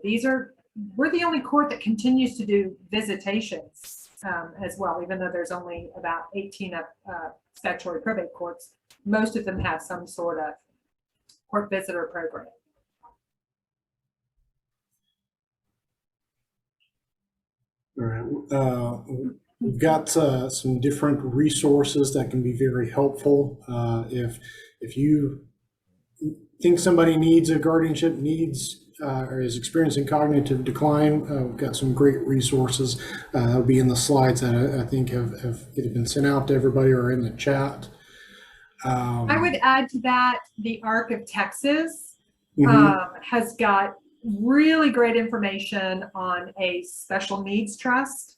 We're the only court that continues to do visitations as well, even though there's only about 18 statutory probate courts. Most of them have some sort of court visitor program. All right. We've got some different resources that can be very helpful. If you think somebody needs a guardianship, or is experiencing cognitive decline, we've got some great resources that'll be in the slides that I think have either been sent out to everybody or in the chat. I would add to that, the ARC of Texas has got really great information on a special needs trust.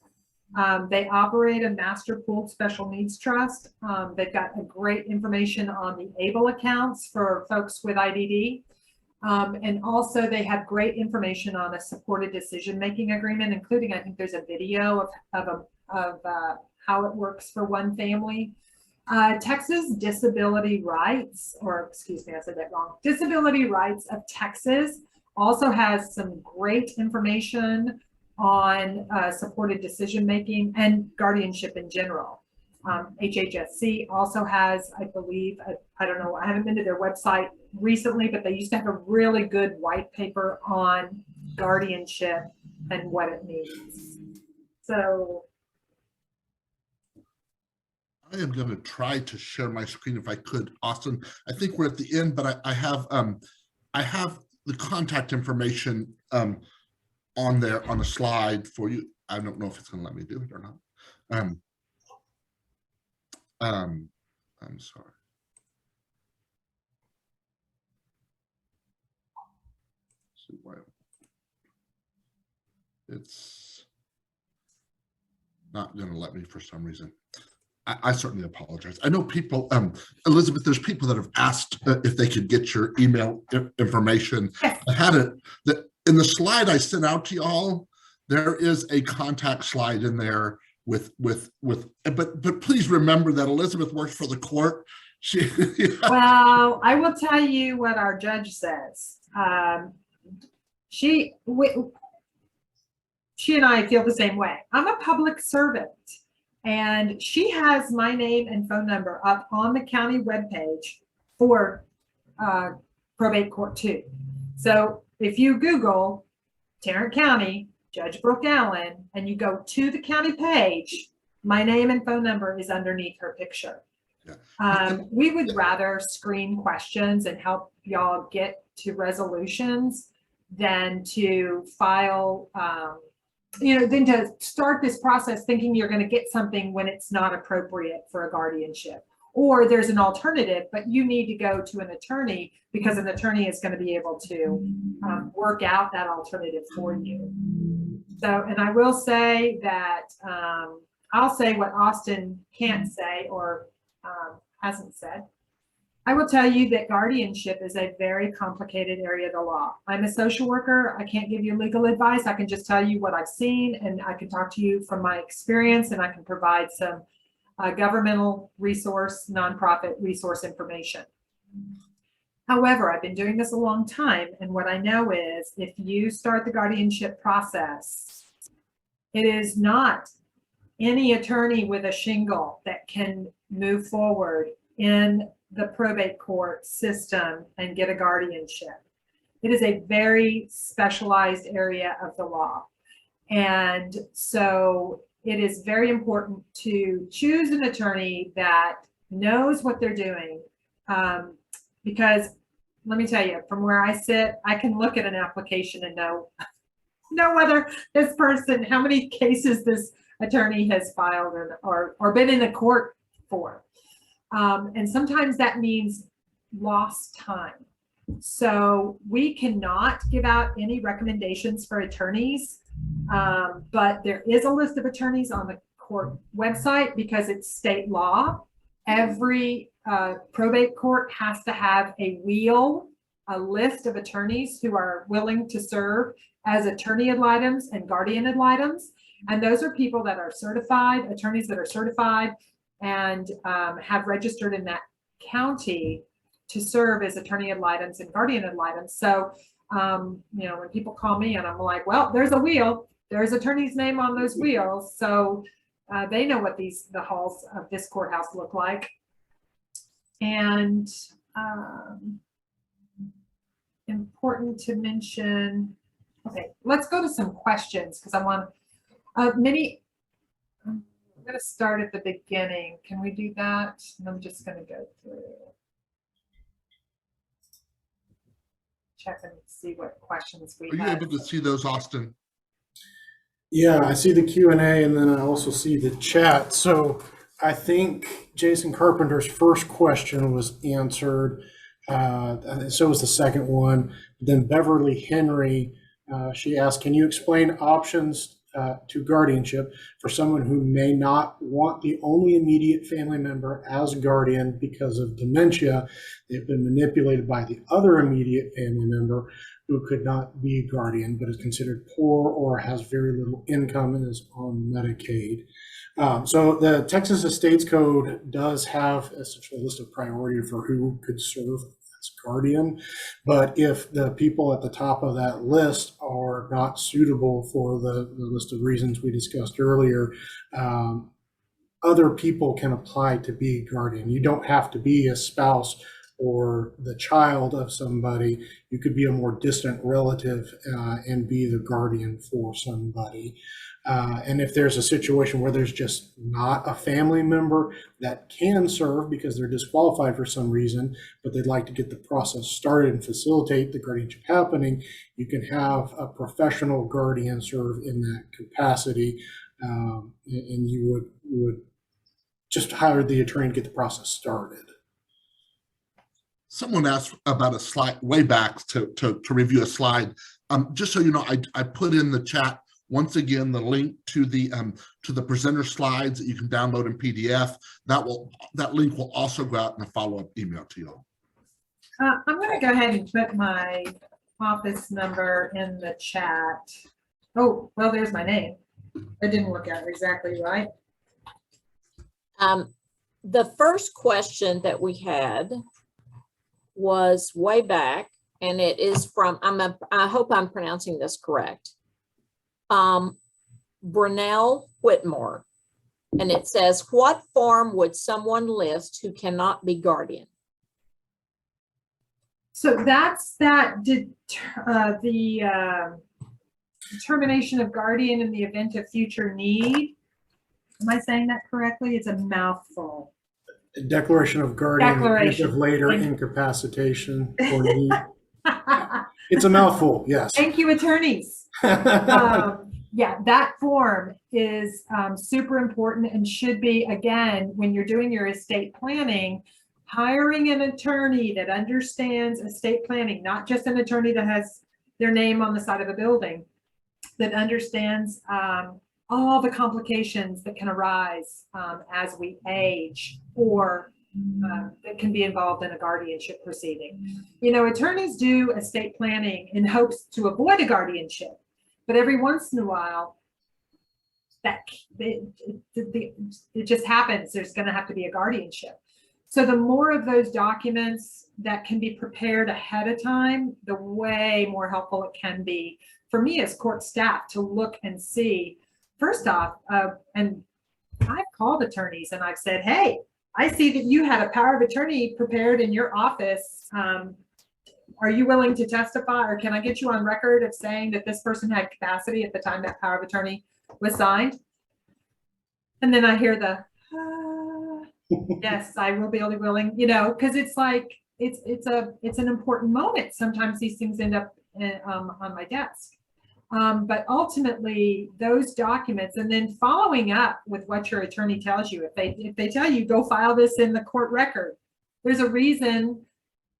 They operate a master pooled special needs trust. They've got a great information on the ABLE accounts for folks with IDD. And also they have great information on a supported decision-making agreement, including, I think there's a video of how it works for one family. Texas Disability Rights, or excuse me, I said that wrong. Disability Rights of Texas also has some great information on supported decision-making and guardianship in general. HHSC also has, I believe, I don't know, I haven't been to their website recently, but they used to have a really good white paper on guardianship and what it means. So I am going to try to share my screen if I could, Austin. I think we're at the end, but I have the contact information on there on a slide for you. I don't know if it's going to let me do it or not. I'm sorry. Let's see why it's not going to let me for some reason. I certainly apologize. I know people, Elizabeth, there's people that have asked if they could get your email information. Yes. I had it that in the slide I sent out to y'all, there is a contact slide in there but please remember that Elizabeth works for the court. She Well, I will tell you what our judge says. She and I feel the same way. I'm a public servant, and she has my name and phone number up on the county webpage for probate court too. So if you Google Tarrant County, Judge Brooke Allen, and you go to the county page, my name and phone number is underneath her picture. Yeah. We would rather screen questions and help y'all get to resolutions than to file, than to start this process thinking you're going to get something when it's not appropriate for a guardianship. Or there's an alternative, but you need to go to an attorney because an attorney is going to be able to work out that alternative for you. So, and I will say that I'll say what Austin can't say or hasn't said. I will tell you that guardianship is a very complicated area of the law. I'm a social worker. I can't give you legal advice. I can just tell you what I've seen, and I can talk to you from my experience, and I can provide some governmental resource, nonprofit resource information. However, I've been doing this a long time, and what I know is if you start the guardianship process, it is not any attorney with a shingle that can move forward in the probate court system and get a guardianship. It is a very specialized area of the law. And so it is very important to choose an attorney that knows what they're doing. Because let me tell you, from where I sit, I can look at an application and know whether this person, how many cases this attorney has filed or been in a court for. And sometimes that means lost time. So we cannot give out any recommendations for attorneys, but there is a list of attorneys on the court website because it's state law. Every probate court has to have a list of attorneys who are willing to serve as attorney ad litem's and guardian ad litem's. And those are people that are certified, attorneys that are certified and have registered in that county to serve as attorney ad litem's and guardian ad litem's. So, when people call me and I'm like, well, there's a wheel, there's attorney's name on those wheels. So they know what the halls of this courthouse look like. And important to mention, okay, let's go to some questions because I want I'm going to start at the beginning. Can we do that? And I'm just going to go through. Check and see what questions we have. Are you able to see those, Austin? Yeah, I see the Q&A and then I also see the chat. So I think Jason Carpenter's first question was answered. So was the second one. Then Beverly Henry, she asked, can you explain options to guardianship for someone who may not want the only immediate family member as guardian because of dementia? They've been manipulated by the other immediate family member who could not be guardian but is considered poor or has very little income and is on Medicaid. So the Texas Estates Code does have essentially a list of priority for who could serve as guardian, but if the people at the top of that list are not suitable for the list of reasons we discussed earlier, other people can apply to be guardian. You don't have to be a spouse or the child of somebody. You could be a more distant relative and be the guardian for somebody. And if there's a situation where there's just not a family member that can serve because they're disqualified for some reason, but they'd like to get the process started and facilitate the guardianship happening, you can have a professional guardian serve in that capacity, and you would just hire the attorney to get the process started. Someone asked about a slide way back to review a slide. Just so you know, I put in the chat once again, the link to the presenter slides that you can download in PDF, that link will also go out in a follow-up email to you. I'm going to go ahead and put my office number in the chat. Oh, well, there's my name. I didn't look at it exactly right. The first question that we had was way back, and it is from, I hope I'm pronouncing this correct. Brunel Whitmore. And it says, what form would someone list who cannot be guardian? So that's the determination of guardian in the event of future need. Am I saying that correctly? It's a mouthful. Declaration of guardian, Declaration. of later incapacitation or need. It's a mouthful, yes. Thank you, attorneys. Yeah, that form is super important and should be, again, when you're doing your estate planning, hiring an attorney that understands estate planning, not just an attorney that has their name on the side of a building, that understands all the complications that can arise as we age, or that can be involved in a guardianship proceeding. You know, attorneys do estate planning in hopes to avoid a guardianship, but every once in a while, that it just happens. There's going to have to be a guardianship. So the more of those documents that can be prepared ahead of time, the way more helpful it can be for me as court staff to look and see. First off, and I've called attorneys and I've said, hey, I see that you had a power of attorney prepared in your office. Are you willing to testify, or can I get you on record of saying that this person had capacity at the time that power of attorney was signed? And then I hear the, yes, I will be willing, you know, because it's like, it's an important moment. Sometimes these things end up on my desk. But ultimately those documents, and then following up with what your attorney tells you, if they tell you go file this in the court record, there's a reason,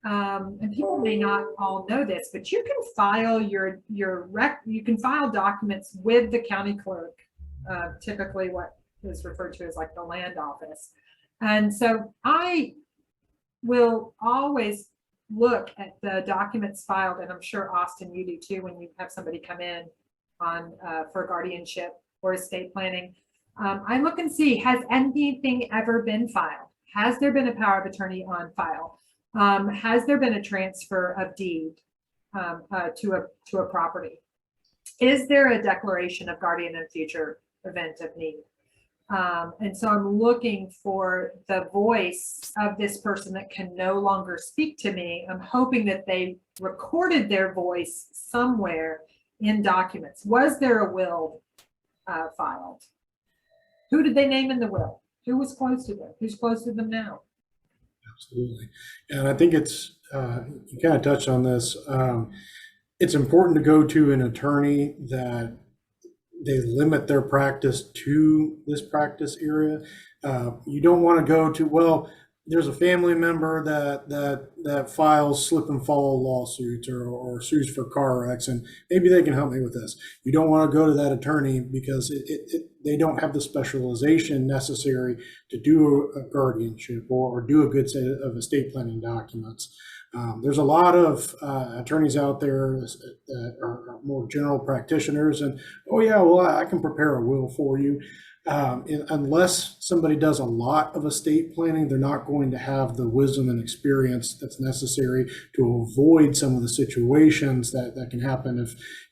and people may not all know this, but you can file you can file documents with the county clerk, typically what is referred to as like the land office. And so I will always look at the documents filed, and I'm sure Austin, you do too, when you have somebody come in on for guardianship or estate planning. I look and see, has anything ever been filed? Has there been a power of attorney on file? Has there been a transfer of deed to a property? Is there a declaration of guardian in future event of need? And so I'm looking for the voice of this person that can no longer speak to me. I'm hoping that they recorded their voice somewhere in documents. Was there a will filed? Who did they name in the will? Who was close to them? Who's close to them now? Absolutely. And I think it's, you kind of touched on this. It's important to go to an attorney that they limit their practice to this practice area. You don't want to go to, well, there's a family member that files slip and fall lawsuits or sues for car wrecks, and maybe they can help me with this. You don't want to go to that attorney because they don't have the specialization necessary to do a guardianship or do a good set of estate planning documents. There's a lot of attorneys out there that are more general practitioners, and oh yeah, well, I can prepare a will for you. Unless somebody does a lot of estate planning, they're not going to have the wisdom and experience that's necessary to avoid some of the situations that can happen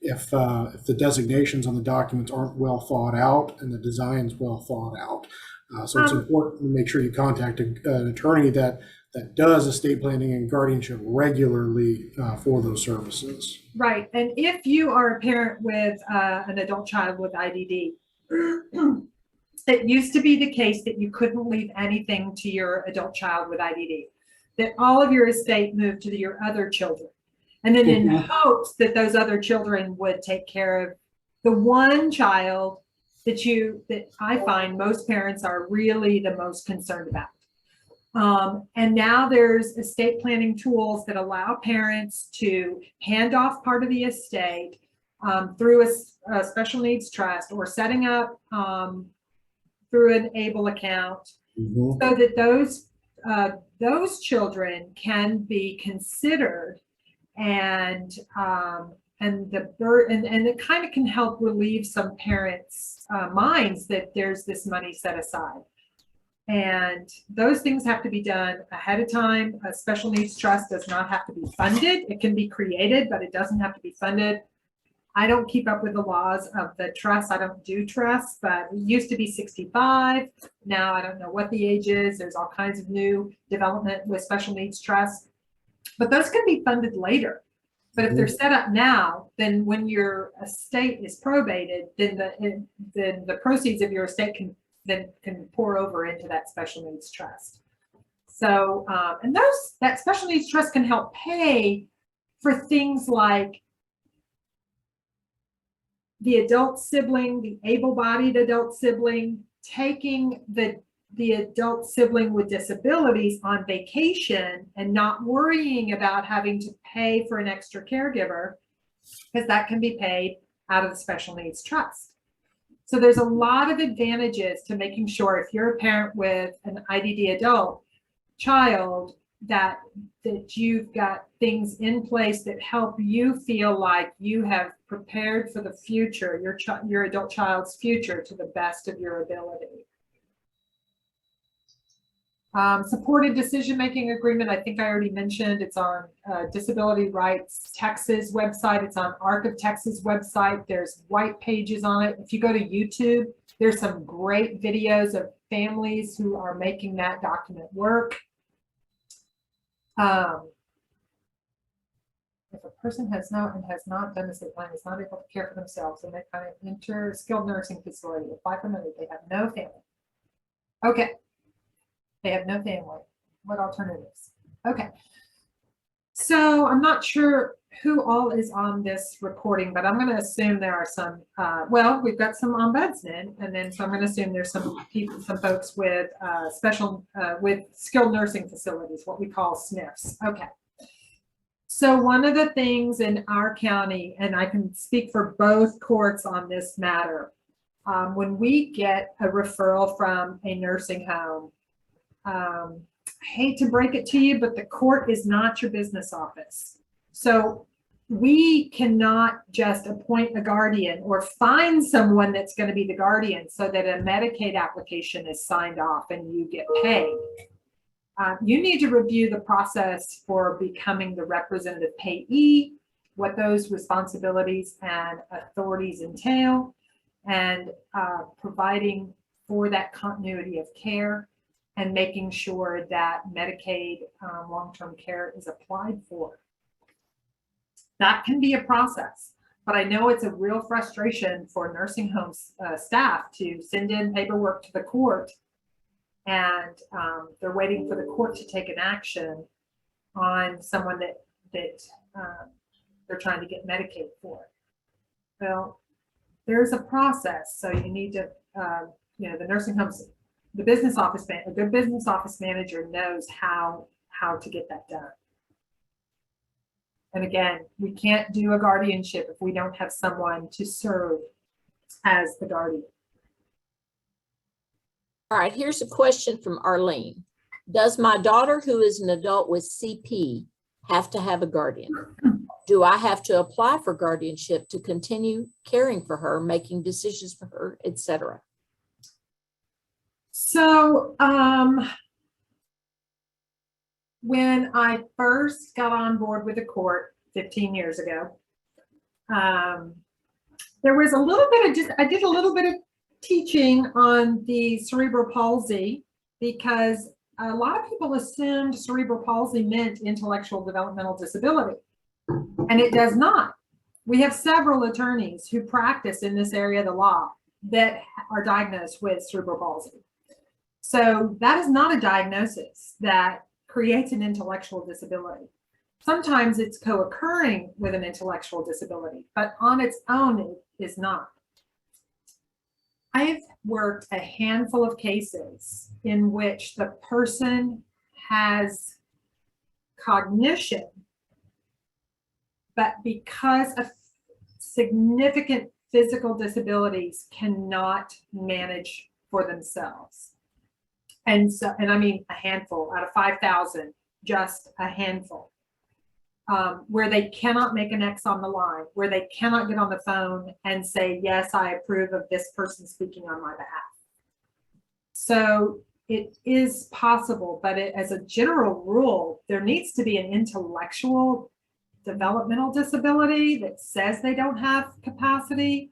if the designations on the documents aren't well thought out and the design's well thought out. So it's important to make sure you contact an attorney that does estate planning and guardianship regularly for those services. Right. And if you are a parent with an adult child with IDD, it used to be the case that you couldn't leave anything to your adult child with IDD, that all of your estate moved to your other children. And then in hopes that those other children would take care of the one child that I find most parents are really the most concerned about. And now there's estate planning tools that allow parents to hand off part of the estate through a special needs trust, or setting up through an ABLE account, so that those children can be considered, and it kind of can help relieve some parents' minds that there's this money set aside. And those things have to be done ahead of time. A special needs trust does not have to be funded. It can be created, but it doesn't have to be funded. I don't keep up with the laws of the trust. I don't do trusts, but it used to be 65. Now I don't know what the age is. There's all kinds of new development with special needs trusts, but those can be funded later. But if they're set up now, then when your estate is probated, then the proceeds of your estate can pour over into that special needs trust. So, and that special needs trust can help pay for things like the adult sibling, the able-bodied adult sibling, taking the adult sibling with disabilities on vacation and not worrying about having to pay for an extra caregiver, because that can be paid out of the special needs trust. So there's a lot of advantages to making sure, if you're a parent with an IDD adult child, that you've got things in place that help you feel like you have prepared for the future, your adult child's future, to the best of your ability. Supported decision-making agreement, I think I already mentioned. It's on Disability Rights Texas website. It's on ARC of Texas website. There's white pages on it. If you go to YouTube, there's some great videos of families who are making that document work. If a person has not done this at time, is not able to care for themselves, and they kind of enter skilled nursing facility, apply for money, they have no family. Okay. They have no family. What alternatives? Okay. So I'm not sure who all is on this recording, but I'm going to assume there are some, well, we've got some ombudsmen, and then so I'm going to assume there's some people, some folks with with skilled nursing facilities, what we call SNFs. Okay. So one of the things in our county, and I can speak for both courts on this matter, when we get a referral from a nursing home, I hate to break it to you, but the court is not your business office. So we cannot just appoint a guardian or find someone that's going to be the guardian so that a Medicaid application is signed off and you get paid. You need to review the process for becoming the representative payee, what those responsibilities and authorities entail, and providing for that continuity of care, and making sure that Medicaid long-term care is applied for. That can be a process, but I know it's a real frustration for nursing home staff to send in paperwork to the court, and they're waiting for the court to take an action on someone that they're trying to get Medicaid for. Well, there's a process, so you need to, the nursing homes, the business office man, a good business office manager knows how to get that done. And again, we can't do a guardianship if we don't have someone to serve as the guardian. All right, here's a question from Arlene. Does my daughter, who is an adult with CP, have to have a guardian? Do I have to apply for guardianship to continue caring for her, making decisions for her, etc.? So when I first got on board with the court 15 years ago, there was a little bit of I did a little bit of teaching on the cerebral palsy, because a lot of people assumed cerebral palsy meant intellectual developmental disability, and it does not. We have several attorneys who practice in this area of the law that are diagnosed with cerebral palsy. So that is not a diagnosis that creates an intellectual disability. Sometimes it's co-occurring with an intellectual disability, but on its own, it is not. I've worked a handful of cases in which the person has cognition, but because of significant physical disabilities cannot manage for themselves. And so, and I mean a handful out of 5,000, just a handful, where they cannot make an X on the line, where they cannot get on the phone and say, yes, I approve of this person speaking on my behalf. So it is possible, but as a general rule, there needs to be an intellectual developmental disability that says they don't have capacity,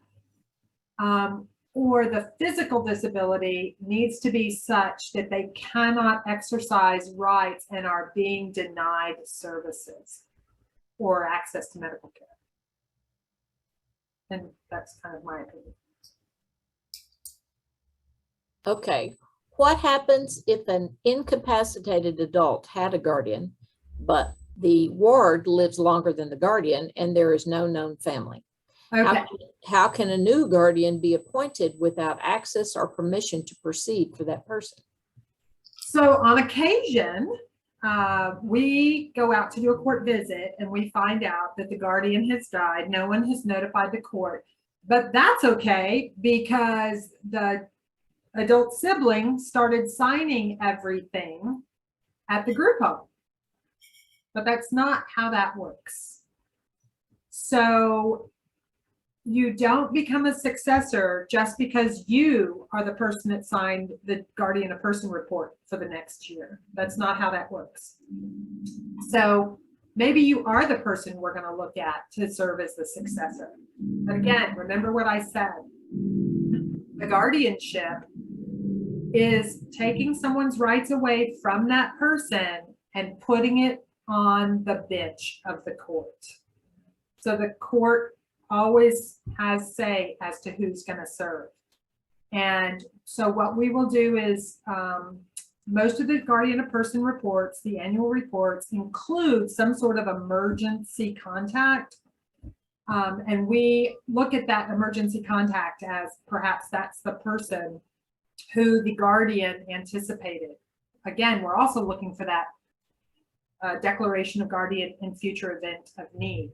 or the physical disability needs to be such that they cannot exercise rights and are being denied services or access to medical care. And that's kind of my opinion. Okay, what happens if an incapacitated adult had a guardian, but the ward lives longer than the guardian and there is no known family? Okay. How can a new guardian be appointed without access or permission to proceed for that person? So on occasion, we go out to do a court visit and we find out that the guardian has died. No one has notified the court, but that's okay because the adult sibling started signing everything at the group home. But that's not how that works. So you don't become a successor just because you are the person that signed the guardian of person report for the next year. That's not how that works. So maybe you are the person we're going to look at to serve as the successor. But again, remember what I said. The guardianship is taking someone's rights away from that person and putting it on the bench of the court. So the court always has say as to who's going to serve. And so what we will do is most of the guardian of person reports, the annual reports, include some sort of emergency contact. And we look at that emergency contact as perhaps that's the person who the guardian anticipated. Again, we're also looking for that declaration of guardian in future event of need.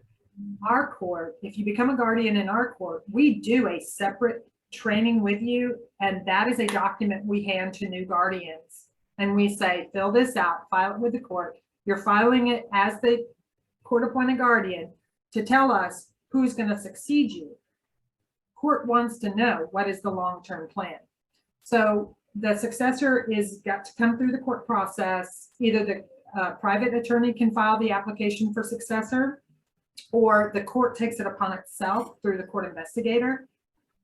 Our court, if you become a guardian in our court, we do a separate training with you, and that is a document we hand to new guardians. And we say, fill this out, file it with the court. You're filing it as the court-appointed guardian to tell us who's going to succeed you. Court wants to know what is the long-term plan. So the successor is got to come through the court process. Either the private attorney can file the application for successor, or the court takes it upon itself through the court investigator,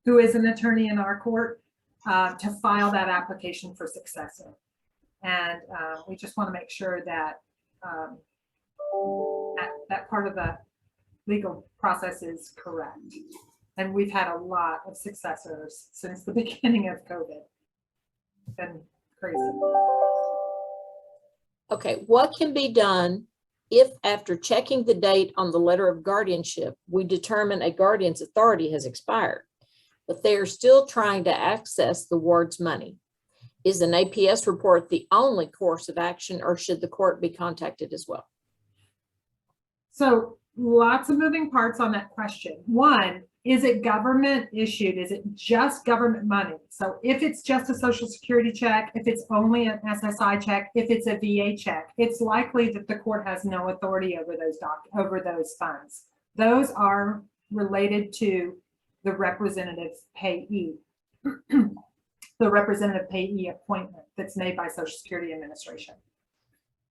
who is an attorney in our court, to file that application for successor. And we just want to make sure that that part of the legal process is correct. And we've had a lot of successors since the beginning of COVID. It's been crazy. Okay, what can be done if after checking the date on the letter of guardianship, we determine a guardian's authority has expired, but they are still trying to access the ward's money? Is an APS report the only course of action, or should the court be contacted as well? So lots of moving parts on that question. One, is it government issued? Is it just government money? So if it's just a Social Security check, if it's only an SSI check, if it's a VA check, it's likely that the court has no authority over those funds. Those are related to the representative payee, the representative payee appointment that's made by Social Security Administration.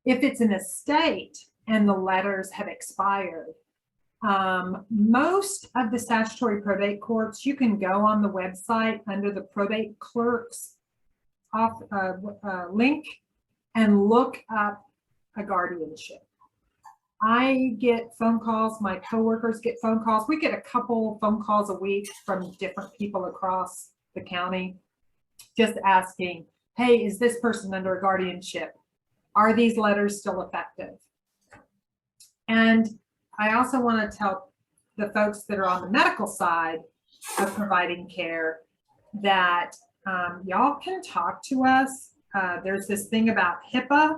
If it's an estate and the letters have expired, most of the statutory probate courts, you can go on the website under the probate clerk's link and look up a guardianship. I get phone calls, my coworkers get phone calls. We get a couple phone calls a week from different people across the county just asking, hey, is this person under a guardianship? Are these letters still effective? And I also want to tell the folks that are on the medical side of providing care that y'all can talk to us. There's this thing about HIPAA,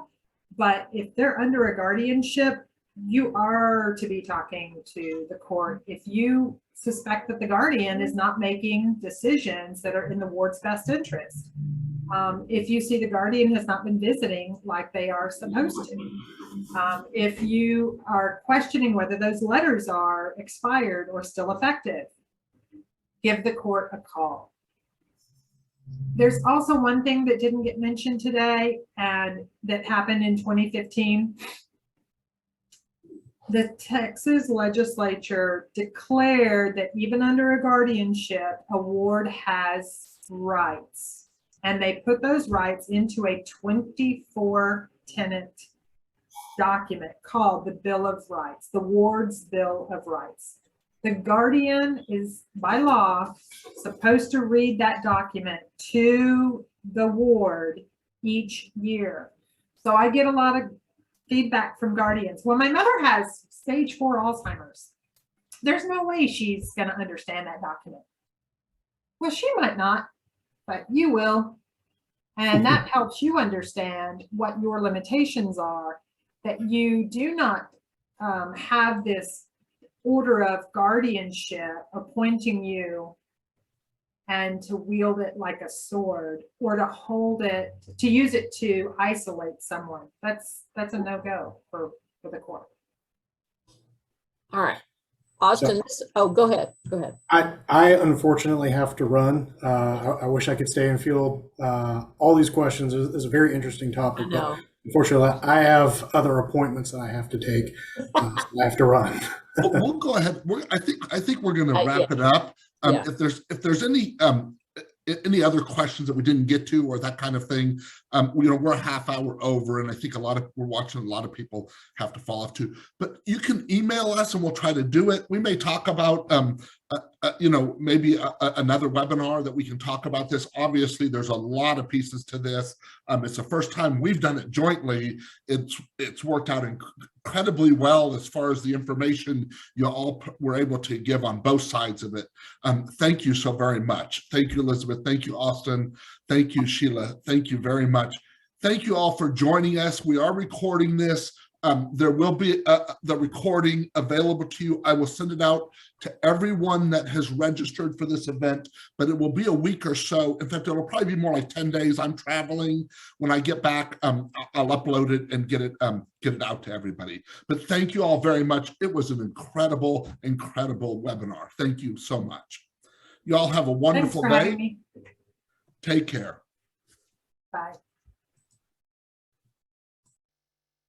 but if they're under a guardianship, you are to be talking to the court if you suspect that the guardian is not making decisions that are in the ward's best interest. If you see the guardian has not been visiting like they are supposed to. If you are questioning whether those letters are expired or still effective, give the court a call. There's also one thing that didn't get mentioned today and that happened in 2015. The Texas legislature declared that even under a guardianship, a ward has rights. And they put those rights into a 24-tenant document called the Bill of Rights, the Ward's Bill of Rights. The guardian is, by law, supposed to read that document to the ward each year. So I get a lot of feedback from guardians. Well, my mother has stage 4 Alzheimer's. There's no way she's going to understand that document. Well, she might not, but you will. And that helps you understand what your limitations are, that you do not have this order of guardianship appointing you and to wield it like a sword or to hold it, to use it to isolate someone. That's a no-go for the court. All right. Austin, go ahead. Go ahead. I unfortunately have to run. I wish I could stay and field all these questions. It's a very interesting topic. I know. But unfortunately, I have other appointments that I have to take. So I have to run. We'll go ahead. I think we're going to wrap it up. Yeah. If there's any other questions that we didn't get to or that kind of thing, we're a half hour over, and I think we're watching a lot of people have to fall off too. But you can email us, and we'll try to do it. We may talk about maybe another webinar that we can talk about this. Obviously, there's a lot of pieces to this. It's the first time we've done it jointly. It's worked out incredibly well as far as the information you all were able to give on both sides of it. Thank you so very much. Thank you, Elizabeth. Thank you, Austin. Thank you, Sheila. Thank you very much. Thank you all for joining us. We are recording this. There will be the recording available to you. I will send it out to everyone that has registered for this event, but it will be a week or so. In fact, it'll probably be more like 10 days. I'm traveling. When I get back, I'll upload it and get it out to everybody. But thank you all very much. It was an incredible, incredible webinar. Thank you so much. You all have a wonderful day. Me. Take care. Bye.